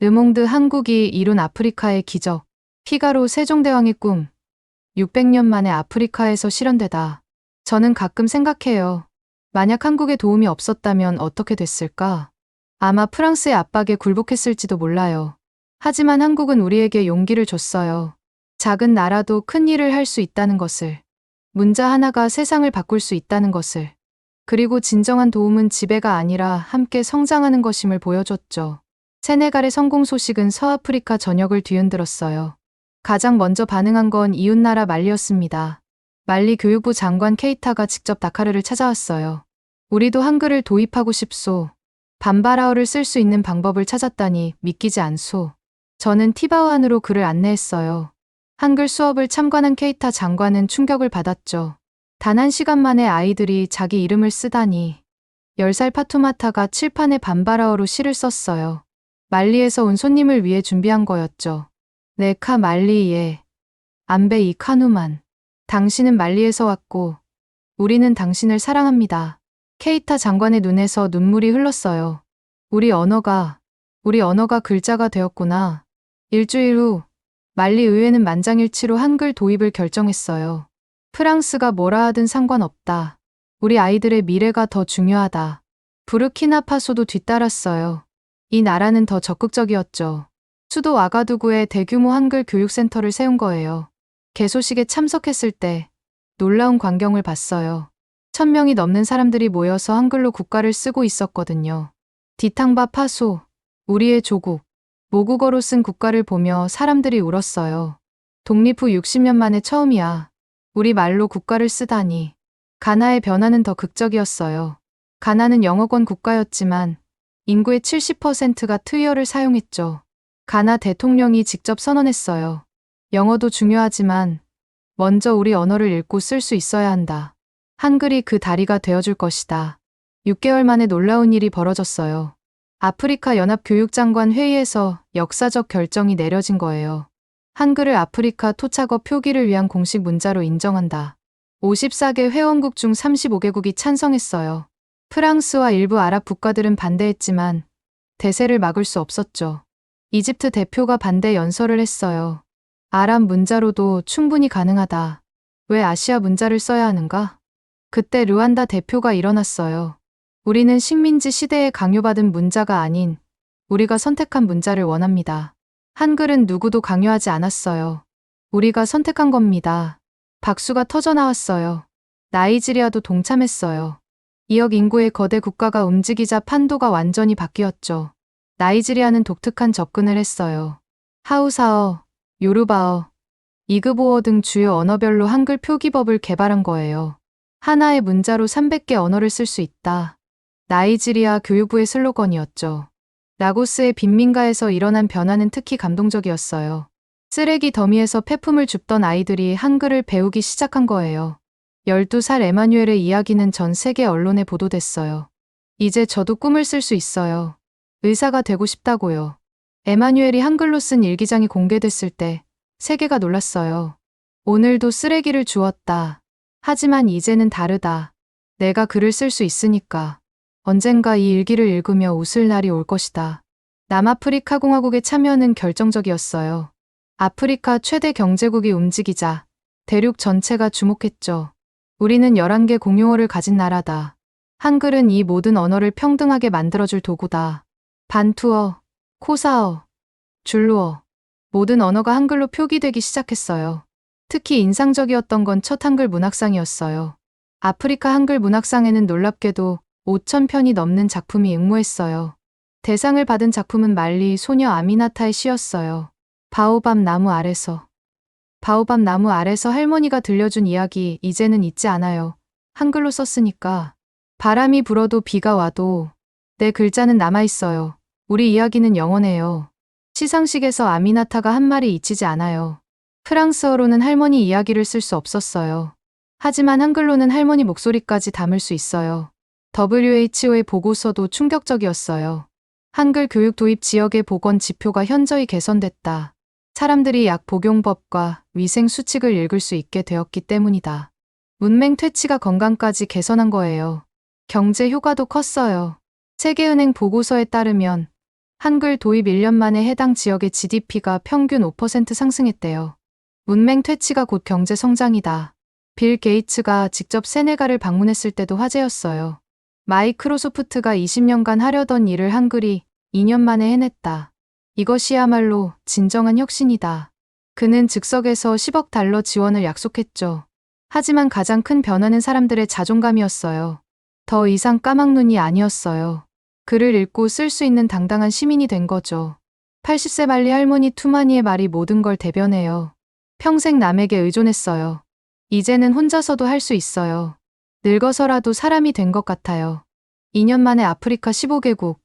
르몽드 한국이 이룬 아프리카의 기적. 피가로 세종대왕의 꿈. 600년 만에 아프리카에서 실현되다. 저는 가끔 생각해요. 만약 한국의 도움이 없었다면 어떻게 됐을까? 아마 프랑스의 압박에 굴복했을지도 몰라요. 하지만 한국은 우리에게 용기를 줬어요. 작은 나라도 큰 일을 할 수 있다는 것을. 문자 하나가 세상을 바꿀 수 있다는 것을. 그리고 진정한 도움은 지배가 아니라 함께 성장하는 것임을 보여줬죠. 세네갈의 성공 소식은 서아프리카 전역을 뒤흔들었어요. 가장 먼저 반응한 건 이웃나라 말리였습니다. 말리 교육부 장관 케이타가 직접 다카르를 찾아왔어요. 우리도 한글을 도입하고 싶소. 반바라어를 쓸 수 있는 방법을 찾았다니 믿기지 않소. 저는 티바오안으로 그를 안내했어요. 한글 수업을 참관한 케이타 장관은 충격을 받았죠. 단 1시간 만에 아이들이 자기 이름을 쓰다니. 10살 파투마타가 칠판에 반바라어로 시를 썼어요. 말리에서 온 손님을 위해 준비한 거였죠. 네카 말리예. 안베 이 카누만. 당신은 말리에서 왔고 우리는 당신을 사랑합니다. 케이타 장관의 눈에서 눈물이 흘렀어요. 우리 언어가 글자가 되었구나. 일주일 후 말리 의회는 만장일치로 한글 도입을 결정했어요. 프랑스가 뭐라 하든 상관없다. 우리 아이들의 미래가 더 중요하다. 부르키나파소도 뒤따랐어요. 이 나라는 더 적극적이었죠. 수도 와가두구에 대규모 한글 교육센터를 세운 거예요. 개소식에 참석했을 때 놀라운 광경을 봤어요. 1000명이 넘는 사람들이 모여서 한글로 국가를 쓰고 있었거든요. 디탕바 파소, 우리의 조국, 모국어로 쓴 국가를 보며 사람들이 울었어요. 독립 후 60년 만에 처음이야. 우리 말로 국가를 쓰다니. 가나의 변화는 더 극적이었어요. 가나는 영어권 국가였지만 인구의 70%가 트위어를 사용했죠. 가나 대통령이 직접 선언했어요. 영어도 중요하지만 먼저 우리 언어를 읽고 쓸 수 있어야 한다. 한글이 그 다리가 되어줄 것이다. 6개월 만에 놀라운 일이 벌어졌어요. 아프리카 연합교육장관 회의에서 역사적 결정이 내려진 거예요. 한글을 아프리카 토착어 표기를 위한 공식 문자로 인정한다. 54개 회원국 중 35개국이 찬성했어요. 프랑스와 일부 아랍 국가들은 반대했지만 대세를 막을 수 없었죠. 이집트 대표가 반대 연설을 했어요. 아랍 문자로도 충분히 가능하다. 왜 아시아 문자를 써야 하는가? 그때 르완다 대표가 일어났어요. 우리는 식민지 시대에 강요받은 문자가 아닌 우리가 선택한 문자를 원합니다. 한글은 누구도 강요하지 않았어요. 우리가 선택한 겁니다. 박수가 터져 나왔어요. 나이지리아도 동참했어요. 2억 인구의 거대 국가가 움직이자 판도가 완전히 바뀌었죠. 나이지리아는 독특한 접근을 했어요. 하우사어, 요르바어, 이그보어 등 주요 언어별로 한글 표기법을 개발한 거예요. 하나의 문자로 300개 언어를 쓸 수 있다. 나이지리아 교육부의 슬로건이었죠. 라고스의 빈민가에서 일어난 변화는 특히 감동적이었어요. 쓰레기 더미에서 폐품을 줍던 아이들이 한글을 배우기 시작한 거예요. 12살 에마뉴엘의 이야기는 전 세계 언론에 보도됐어요. 이제 저도 꿈을 쓸 수 있어요. 의사가 되고 싶다고요. 에마뉴엘이 한글로 쓴 일기장이 공개됐을 때 세계가 놀랐어요. 오늘도 쓰레기를 주웠다. 하지만 이제는 다르다. 내가 글을 쓸 수 있으니까. 언젠가 이 일기를 읽으며 웃을 날이 올 것이다. 남아프리카 공화국의 참여는 결정적이었어요. 아프리카 최대 경제국이 움직이자 대륙 전체가 주목했죠. 우리는 11개 공용어를 가진 나라다. 한글은 이 모든 언어를 평등하게 만들어줄 도구다. 반투어, 코사어, 줄루어, 모든 언어가 한글로 표기되기 시작했어요. 특히 인상적이었던 건 첫 한글 문학상이었어요. 아프리카 한글 문학상에는 놀랍게도 5,000편이 넘는 작품이 응모했어요. 대상을 받은 작품은 말리 소녀 아미나타의 시였어요. 바오밥 나무 아래서. 바오밥 나무 아래서 할머니가 들려준 이야기 이제는 잊지 않아요. 한글로 썼으니까. 바람이 불어도 비가 와도 내 글자는 남아있어요. 우리 이야기는 영원해요. 시상식에서 아미나타가 한 말이 잊히지 않아요. 프랑스어로는 할머니 이야기를 쓸 수 없었어요. 하지만 한글로는 할머니 목소리까지 담을 수 있어요. WHO의 보고서도 충격적이었어요. 한글 교육 도입 지역의 보건 지표가 현저히 개선됐다. 사람들이 약 복용법과 위생 수칙을 읽을 수 있게 되었기 때문이다. 문맹 퇴치가 건강까지 개선한 거예요. 경제 효과도 컸어요. 세계은행 보고서에 따르면 한글 도입 1년 만에 해당 지역의 GDP가 평균 5% 상승했대요. 문맹 퇴치가 곧 경제 성장이다. 빌 게이츠가 직접 세네갈을 방문했을 때도 화제였어요. 마이크로소프트가 20년간 하려던 일을 한글이 2년 만에 해냈다. 이것이야말로 진정한 혁신이다. 그는 즉석에서 10억 달러 지원을 약속했죠. 하지만 가장 큰 변화는 사람들의 자존감이었어요. 더 이상 까막눈이 아니었어요. 글을 읽고 쓸 수 있는 당당한 시민이 된 거죠. 80세 말리 할머니 투마니의 말이 모든 걸 대변해요. 평생 남에게 의존했어요. 이제는 혼자서도 할 수 있어요. 늙어서라도 사람이 된 것 같아요. 2년 만에 아프리카 15개국,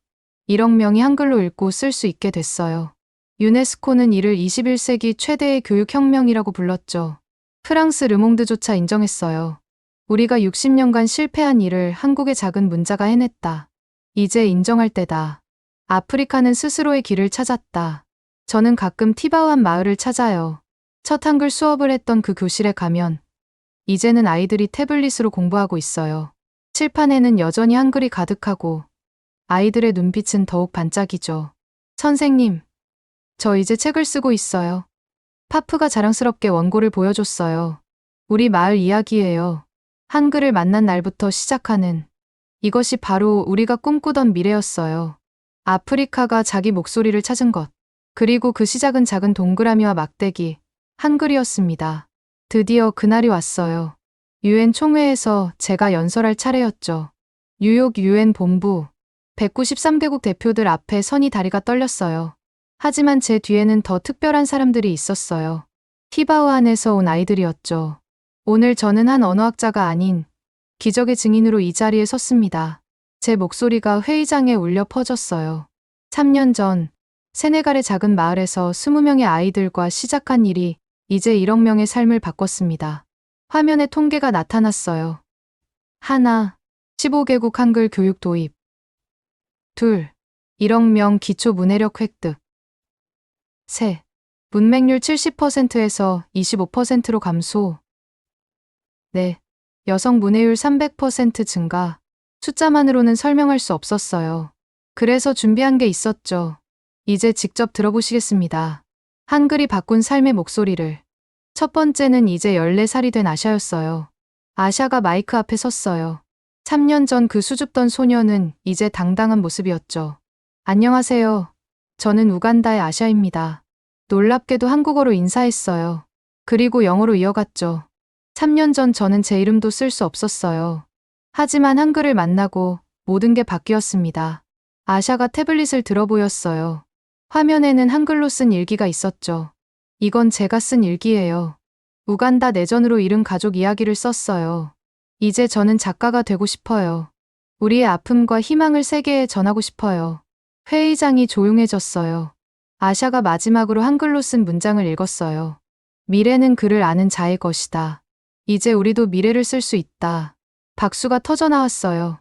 1억 명이 한글로 읽고 쓸 수 있게 됐어요. 유네스코는 이를 21세기 최대의 교육혁명이라고 불렀죠. 프랑스 르몽드조차 인정했어요. 우리가 60년간 실패한 일을 한국의 작은 문자가 해냈다. 이제 인정할 때다. 아프리카는 스스로의 길을 찾았다. 저는 가끔 티바우한 마을을 찾아요. 첫 한글 수업을 했던 그 교실에 가면 이제는 아이들이 태블릿으로 공부하고 있어요. 칠판에는 여전히 한글이 가득하고 아이들의 눈빛은 더욱 반짝이죠. 선생님, 저 이제 책을 쓰고 있어요. 파프가 자랑스럽게 원고를 보여줬어요. 우리 마을 이야기예요. 한글을 만난 날부터 시작하는 이것이 바로 우리가 꿈꾸던 미래였어요. 아프리카가 자기 목소리를 찾은 것. 그리고 그 시작은 작은 동그라미와 막대기, 한글이었습니다. 드디어 그날이 왔어요. 유엔 총회에서 제가 연설할 차례였죠. 뉴욕 유엔 본부, 193개국 대표들 앞에 선이 다리가 떨렸어요. 하지만 제 뒤에는 더 특별한 사람들이 있었어요. 티바우 안에서 온 아이들이었죠. 오늘 저는 한 언어학자가 아닌 기적의 증인으로 이 자리에 섰습니다. 제 목소리가 회의장에 울려 퍼졌어요. 3년 전 세네갈의 작은 마을에서 20명의 아이들과 시작한 일이 이제 1억 명의 삶을 바꿨습니다. 화면에 통계가 나타났어요. 하나, 15개국 한글 교육 도입. 둘, 1억 명 기초 문해력 획득. 셋, 문맹률 70%에서 25%로 감소. 넷, 여성 문해율 300% 증가. 숫자만으로는 설명할 수 없었어요. 그래서 준비한 게 있었죠. 이제 직접 들어보시겠습니다. 한글이 바꾼 삶의 목소리를. 첫 번째는 이제 14살이 된 아샤였어요. 아샤가 마이크 앞에 섰어요. 3년 전 그 수줍던 소녀는 이제 당당한 모습이었죠. 안녕하세요. 저는 우간다의 아샤입니다. 놀랍게도 한국어로 인사했어요. 그리고 영어로 이어갔죠. 3년 전 저는 제 이름도 쓸 수 없었어요. 하지만 한글을 만나고 모든 게 바뀌었습니다. 아샤가 태블릿을 들어 보였어요. 화면에는 한글로 쓴 일기가 있었죠. 이건 제가 쓴 일기예요. 우간다 내전으로 잃은 가족 이야기를 썼어요. 이제 저는 작가가 되고 싶어요. 우리의 아픔과 희망을 세계에 전하고 싶어요. 회의장이 조용해졌어요. 아샤가 마지막으로 한글로 쓴 문장을 읽었어요. 미래는 그를 아는 자의 것이다. 이제 우리도 미래를 쓸 수 있다. 박수가 터져 나왔어요.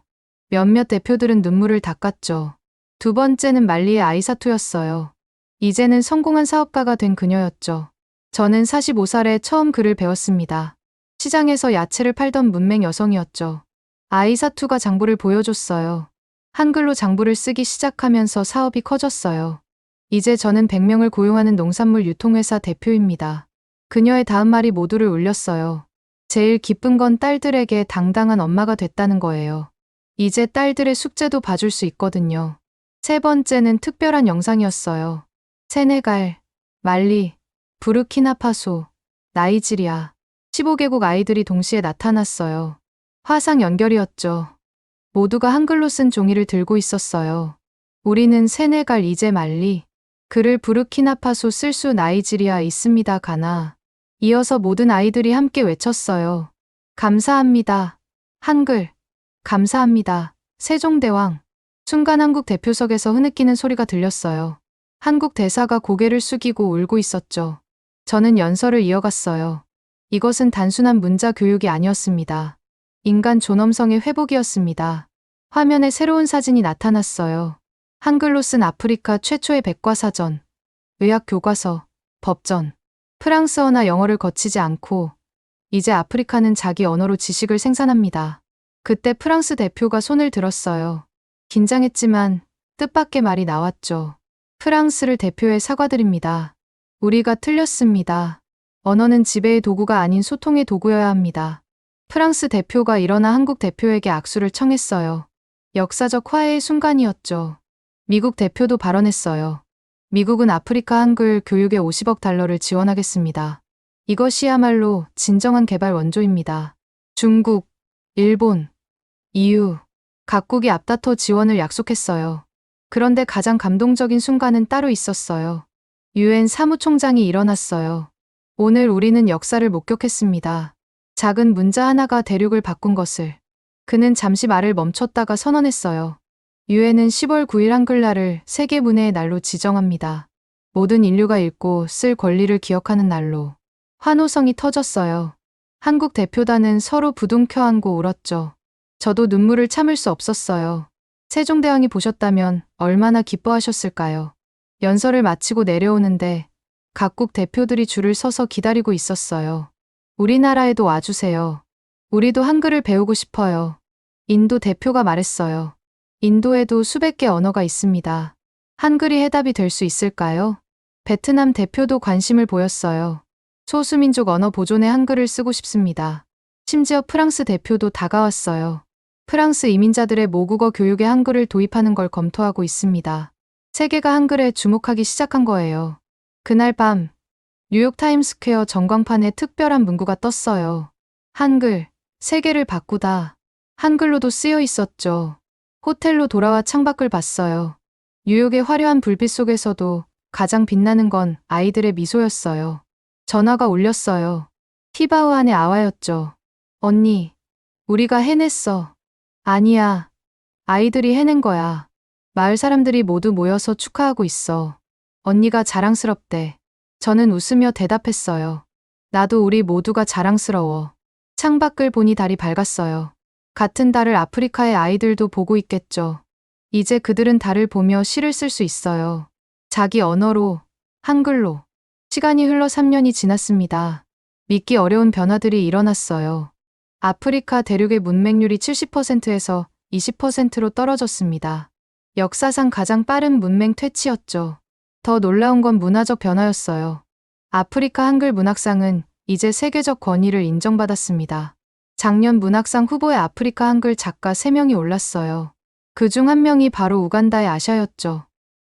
몇몇 대표들은 눈물을 닦았죠. 두 번째는 말리의 아이사토였어요. 이제는 성공한 사업가가 된 그녀였죠. 저는 45살에 처음 글을 배웠습니다. 시장에서 야채를 팔던 문맹 여성이었죠. 아이사토가 장부를 보여줬어요. 한글로 장부를 쓰기 시작하면서 사업이 커졌어요. 이제 저는 100명을 고용하는 농산물 유통회사 대표입니다. 그녀의 다음 말이 모두를 울렸어요. 제일 기쁜 건 딸들에게 당당한 엄마가 됐다는 거예요. 이제 딸들의 숙제도 봐줄 수 있거든요. 세 번째는 특별한 영상이었어요. 세네갈, 말리, 부르키나파소, 나이지리아, 15개국 아이들이 동시에 나타났어요. 화상 연결이었죠. 모두가 한글로 쓴 종이를 들고 있었어요. 우리는 세네갈 이제 말리, 그를 부르키나파소 쓸수 나이지리아 있습니다 가나. 이어서 모든 아이들이 함께 외쳤어요. 감사합니다. 한글. 감사합니다. 세종대왕. 순간 한국 대표석에서 흐느끼는 소리가 들렸어요. 한국 대사가 고개를 숙이고 울고 있었죠. 저는 연설을 이어갔어요. 이것은 단순한 문자 교육이 아니었습니다. 인간 존엄성의 회복이었습니다. 화면에 새로운 사진이 나타났어요. 한글로 쓴 아프리카 최초의 백과사전, 의학 교과서, 법전, 프랑스어나 영어를 거치지 않고 이제 아프리카는 자기 언어로 지식을 생산합니다. 그때 프랑스 대표가 손을 들었어요. 긴장했지만 뜻밖의 말이 나왔죠. 프랑스를 대표해 사과드립니다. 우리가 틀렸습니다. 언어는 지배의 도구가 아닌 소통의 도구여야 합니다. 프랑스 대표가 일어나 한국 대표에게 악수를 청했어요. 역사적 화해의 순간이었죠. 미국 대표도 발언했어요. 미국은 아프리카 한글 교육에 50억 달러를 지원하겠습니다. 이것이야말로 진정한 개발 원조입니다. 중국, 일본, EU, 각국이 앞다퉈 지원을 약속했어요. 그런데 가장 감동적인 순간은 따로 있었어요. UN 사무총장이 일어났어요. 오늘 우리는 역사를 목격했습니다. 작은 문자 하나가 대륙을 바꾼 것을. 그는 잠시 말을 멈췄다가 선언했어요. 유엔은 10월 9일 한글날을 세계 문해의 날로 지정합니다. 모든 인류가 읽고 쓸 권리를 기억하는 날로. 환호성이 터졌어요. 한국 대표단은 서로 부둥켜 안고 울었죠. 저도 눈물을 참을 수 없었어요. 세종대왕이 보셨다면 얼마나 기뻐하셨을까요? 연설을 마치고 내려오는데 각국 대표들이 줄을 서서 기다리고 있었어요. 우리나라에도 와주세요. 우리도 한글을 배우고 싶어요. 인도 대표가 말했어요. 인도에도 수백 개 언어가 있습니다. 한글이 해답이 될 수 있을까요? 베트남 대표도 관심을 보였어요. 소수민족 언어 보존에 한글을 쓰고 싶습니다. 심지어 프랑스 대표도 다가왔어요. 프랑스 이민자들의 모국어 교육에 한글을 도입하는 걸 검토하고 있습니다. 세계가 한글에 주목하기 시작한 거예요. 그날 밤 뉴욕 타임스퀘어 전광판에 특별한 문구가 떴어요. 한글, 세계를 바꾸다. 한글로도 쓰여 있었죠. 호텔로 돌아와 창밖을 봤어요. 뉴욕의 화려한 불빛 속에서도 가장 빛나는 건 아이들의 미소였어요. 전화가 울렸어요. 티바우안의 아와였죠. 언니, 우리가 해냈어. 아니야. 아이들이 해낸 거야. 마을 사람들이 모두 모여서 축하하고 있어. 언니가 자랑스럽대. 저는 웃으며 대답했어요. 나도 우리 모두가 자랑스러워. 창밖을 보니 달이 밝았어요. 같은 달을 아프리카의 아이들도 보고 있겠죠. 이제 그들은 달을 보며 시를 쓸 수 있어요. 자기 언어로, 한글로. 시간이 흘러 3년이 지났습니다. 믿기 어려운 변화들이 일어났어요. 아프리카 대륙의 문맹률이 70%에서 20%로 떨어졌습니다. 역사상 가장 빠른 문맹 퇴치였죠. 더 놀라운 건 문화적 변화였어요. 아프리카 한글 문학상은 이제 세계적 권위를 인정받았습니다. 작년 문학상 후보에 아프리카 한글 작가 3명이 올랐어요. 그중 한 명이 바로 우간다의 아샤였죠.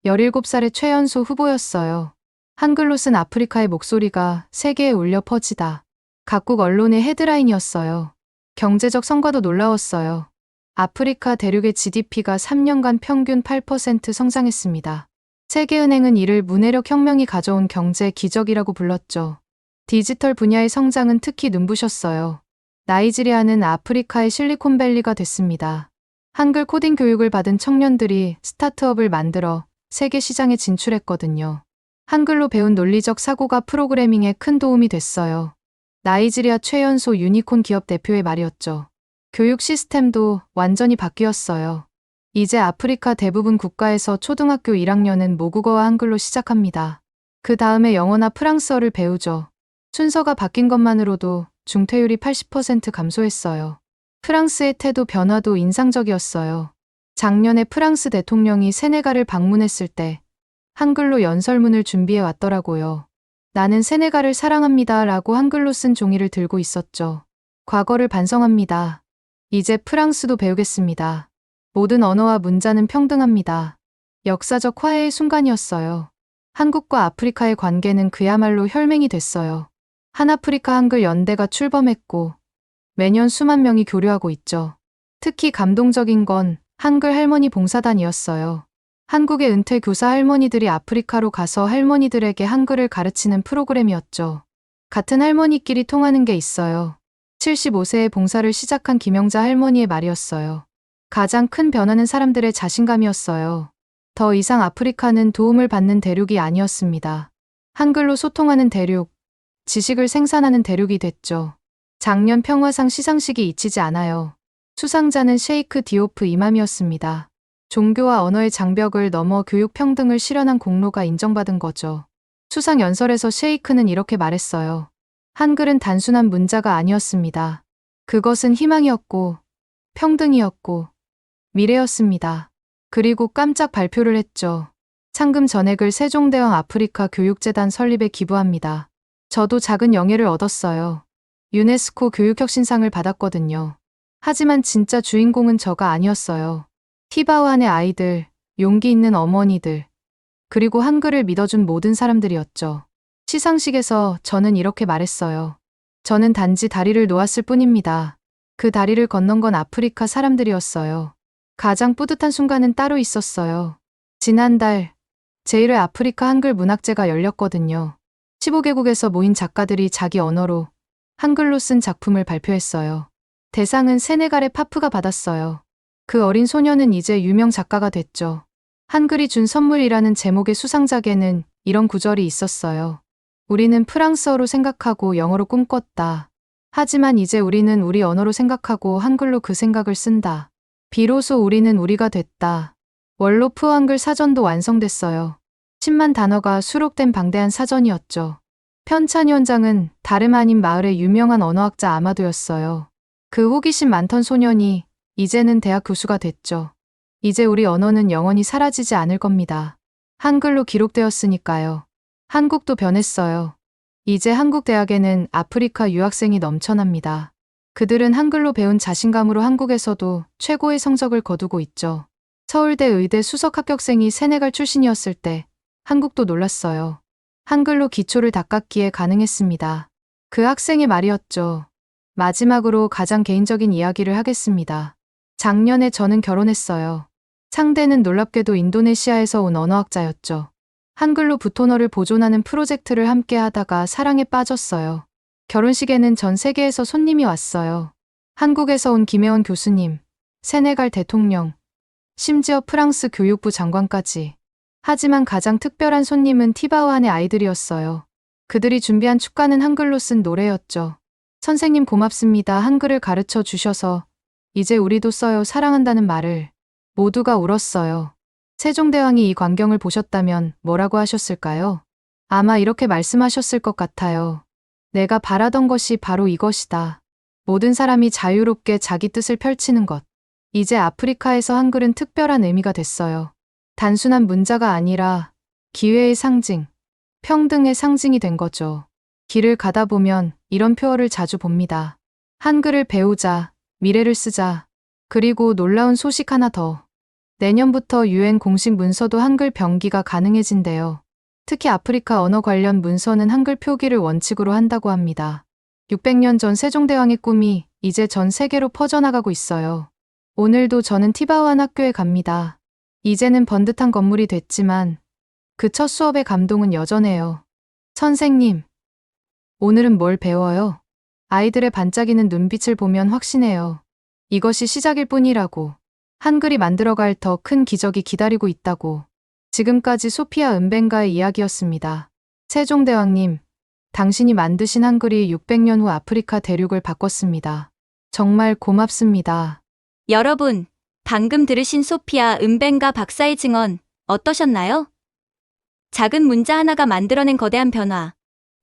17살의 최연소 후보였어요. 한글로 쓴 아프리카의 목소리가 세계에 울려 퍼지다. 각국 언론의 헤드라인이었어요. 경제적 성과도 놀라웠어요. 아프리카 대륙의 GDP가 3년간 평균 8% 성장했습니다. 세계은행은 이를 문해력 혁명이 가져온 경제 기적이라고 불렀죠. 디지털 분야의 성장은 특히 눈부셨어요. 나이지리아는 아프리카의 실리콘밸리가 됐습니다. 한글 코딩 교육을 받은 청년들이 스타트업을 만들어 세계 시장에 진출했거든요. 한글로 배운 논리적 사고가 프로그래밍에 큰 도움이 됐어요. 나이지리아 최연소 유니콘 기업 대표의 말이었죠. 교육 시스템도 완전히 바뀌었어요. 이제 아프리카 대부분 국가에서 초등학교 1학년은 모국어와 한글로 시작합니다. 그 다음에 영어나 프랑스어를 배우죠. 순서가 바뀐 것만으로도 중퇴율이 80% 감소했어요. 프랑스의 태도 변화도 인상적이었어요. 작년에 프랑스 대통령이 세네갈을 방문했을 때 한글로 연설문을 준비해 왔더라고요. 나는 세네갈을 사랑합니다 라고 한글로 쓴 종이를 들고 있었죠. 과거를 반성합니다. 이제 프랑스도 배우겠습니다. 모든 언어와 문자는 평등합니다. 역사적 화해의 순간이었어요. 한국과 아프리카의 관계는 그야말로 혈맹이 됐어요. 한아프리카 한글 연대가 출범했고 매년 수만 명이 교류하고 있죠. 특히 감동적인 건 한글 할머니 봉사단이었어요. 한국의 은퇴 교사 할머니들이 아프리카로 가서 할머니들에게 한글을 가르치는 프로그램이었죠. 같은 할머니끼리 통하는 게 있어요. 75세에 봉사를 시작한 김영자 할머니의 말이었어요. 가장 큰 변화는 사람들의 자신감이었어요. 더 이상 아프리카는 도움을 받는 대륙이 아니었습니다. 한글로 소통하는 대륙, 지식을 생산하는 대륙이 됐죠. 작년 평화상 시상식이 잊히지 않아요. 수상자는 셰이크 디오프 이맘이었습니다. 종교와 언어의 장벽을 넘어 교육 평등을 실현한 공로가 인정받은 거죠. 수상 연설에서 셰이크는 이렇게 말했어요. 한글은 단순한 문자가 아니었습니다. 그것은 희망이었고, 평등이었고, 미래였습니다. 그리고 깜짝 발표를 했죠. 상금 전액을 세종대왕 아프리카 교육재단 설립에 기부합니다. 저도 작은 영예를 얻었어요. 유네스코 교육혁신상을 받았거든요. 하지만 진짜 주인공은 저가 아니었어요. 티바우안의 아이들, 용기 있는 어머니들, 그리고 한글을 믿어준 모든 사람들이었죠. 시상식에서 저는 이렇게 말했어요. 저는 단지 다리를 놓았을 뿐입니다. 그 다리를 건넌 건 아프리카 사람들이었어요. 가장 뿌듯한 순간은 따로 있었어요. 지난달 제1회 아프리카 한글 문학제가 열렸거든요. 15개국에서 모인 작가들이 자기 언어로 한글로 쓴 작품을 발표했어요. 대상은 세네갈의 파프가 받았어요. 그 어린 소녀는 이제 유명 작가가 됐죠. 한글이 준 선물이라는 제목의 수상작에는 이런 구절이 있었어요. 우리는 프랑스어로 생각하고 영어로 꿈꿨다. 하지만 이제 우리는 우리 언어로 생각하고 한글로 그 생각을 쓴다. 비로소 우리는 우리가 됐다. 월로프 한글 사전도 완성됐어요. 10만 단어가 수록된 방대한 사전이었죠. 편찬위원장은 다름 아닌 마을의 유명한 언어학자 아마도였어요. 그 호기심 많던 소년이 이제는 대학 교수가 됐죠. 이제 우리 언어는 영원히 사라지지 않을 겁니다. 한글로 기록되었으니까요. 한국도 변했어요. 이제 한국 대학에는 아프리카 유학생이 넘쳐납니다. 그들은 한글로 배운 자신감으로 한국에서도 최고의 성적을 거두고 있죠. 서울대 의대 수석 합격생이 세네갈 출신이었을 때 한국도 놀랐어요. 한글로 기초를 닦았기에 가능했습니다. 그 학생의 말이었죠. 마지막으로 가장 개인적인 이야기를 하겠습니다. 작년에 저는 결혼했어요. 상대는 놀랍게도 인도네시아에서 온 언어학자였죠. 한글로 붓토너를 보존하는 프로젝트를 함께 하다가 사랑에 빠졌어요. 결혼식에는 전 세계에서 손님이 왔어요. 한국에서 온 김혜원 교수님, 세네갈 대통령, 심지어 프랑스 교육부 장관까지. 하지만 가장 특별한 손님은 티바우안의 아이들이었어요. 그들이 준비한 축가는 한글로 쓴 노래였죠. 선생님 고맙습니다. 한글을 가르쳐 주셔서 이제 우리도 써요. 사랑한다는 말을. 모두가 울었어요. 세종대왕이 이 광경을 보셨다면 뭐라고 하셨을까요? 아마 이렇게 말씀하셨을 것 같아요. 내가 바라던 것이 바로 이것이다. 모든 사람이 자유롭게 자기 뜻을 펼치는 것. 이제 아프리카에서 한글은 특별한 의미가 됐어요. 단순한 문자가 아니라 기회의 상징, 평등의 상징이 된 거죠. 길을 가다 보면 이런 표어를 자주 봅니다. 한글을 배우자, 미래를 쓰자. 그리고 놀라운 소식 하나 더. 내년부터 UN 공식 문서도 한글 병기가 가능해진대요. 특히 아프리카 언어 관련 문서는 한글 표기를 원칙으로 한다고 합니다. 600년 전 세종대왕의 꿈이 이제 전 세계로 퍼져나가고 있어요. 오늘도 저는 티바오한 학교에 갑니다. 이제는 번듯한 건물이 됐지만 그 첫 수업의 감동은 여전해요. 선생님, 오늘은 뭘 배워요? 아이들의 반짝이는 눈빛을 보면 확신해요. 이것이 시작일 뿐이라고. 한글이 만들어갈 더 큰 기적이 기다리고 있다고. 지금까지 소피아 은벤가의 이야기였습니다. 세종대왕님, 당신이 만드신 한글이 600년 후 아프리카 대륙을 바꿨습니다. 정말 고맙습니다. 여러분, 방금 들으신 소피아 은벤가 박사의 증언 어떠셨나요? 작은 문자 하나가 만들어낸 거대한 변화.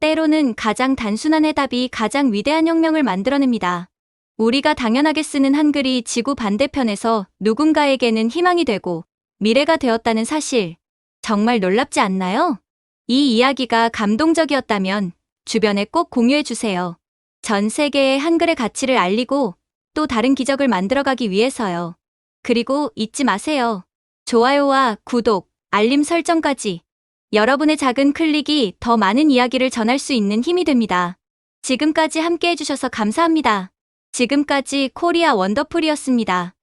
때로는 가장 단순한 해답이 가장 위대한 혁명을 만들어냅니다. 우리가 당연하게 쓰는 한글이 지구 반대편에서 누군가에게는 희망이 되고 미래가 되었다는 사실. 정말 놀랍지 않나요? 이 이야기가 감동적이었다면 주변에 꼭 공유해 주세요. 전 세계에 한글의 가치를 알리고 또 다른 기적을 만들어가기 위해서요. 그리고 잊지 마세요. 좋아요와 구독, 알림 설정까지. 여러분의 작은 클릭이 더 많은 이야기를 전할 수 있는 힘이 됩니다. 지금까지 함께 해주셔서 감사합니다. 지금까지 코리아 원더풀이었습니다.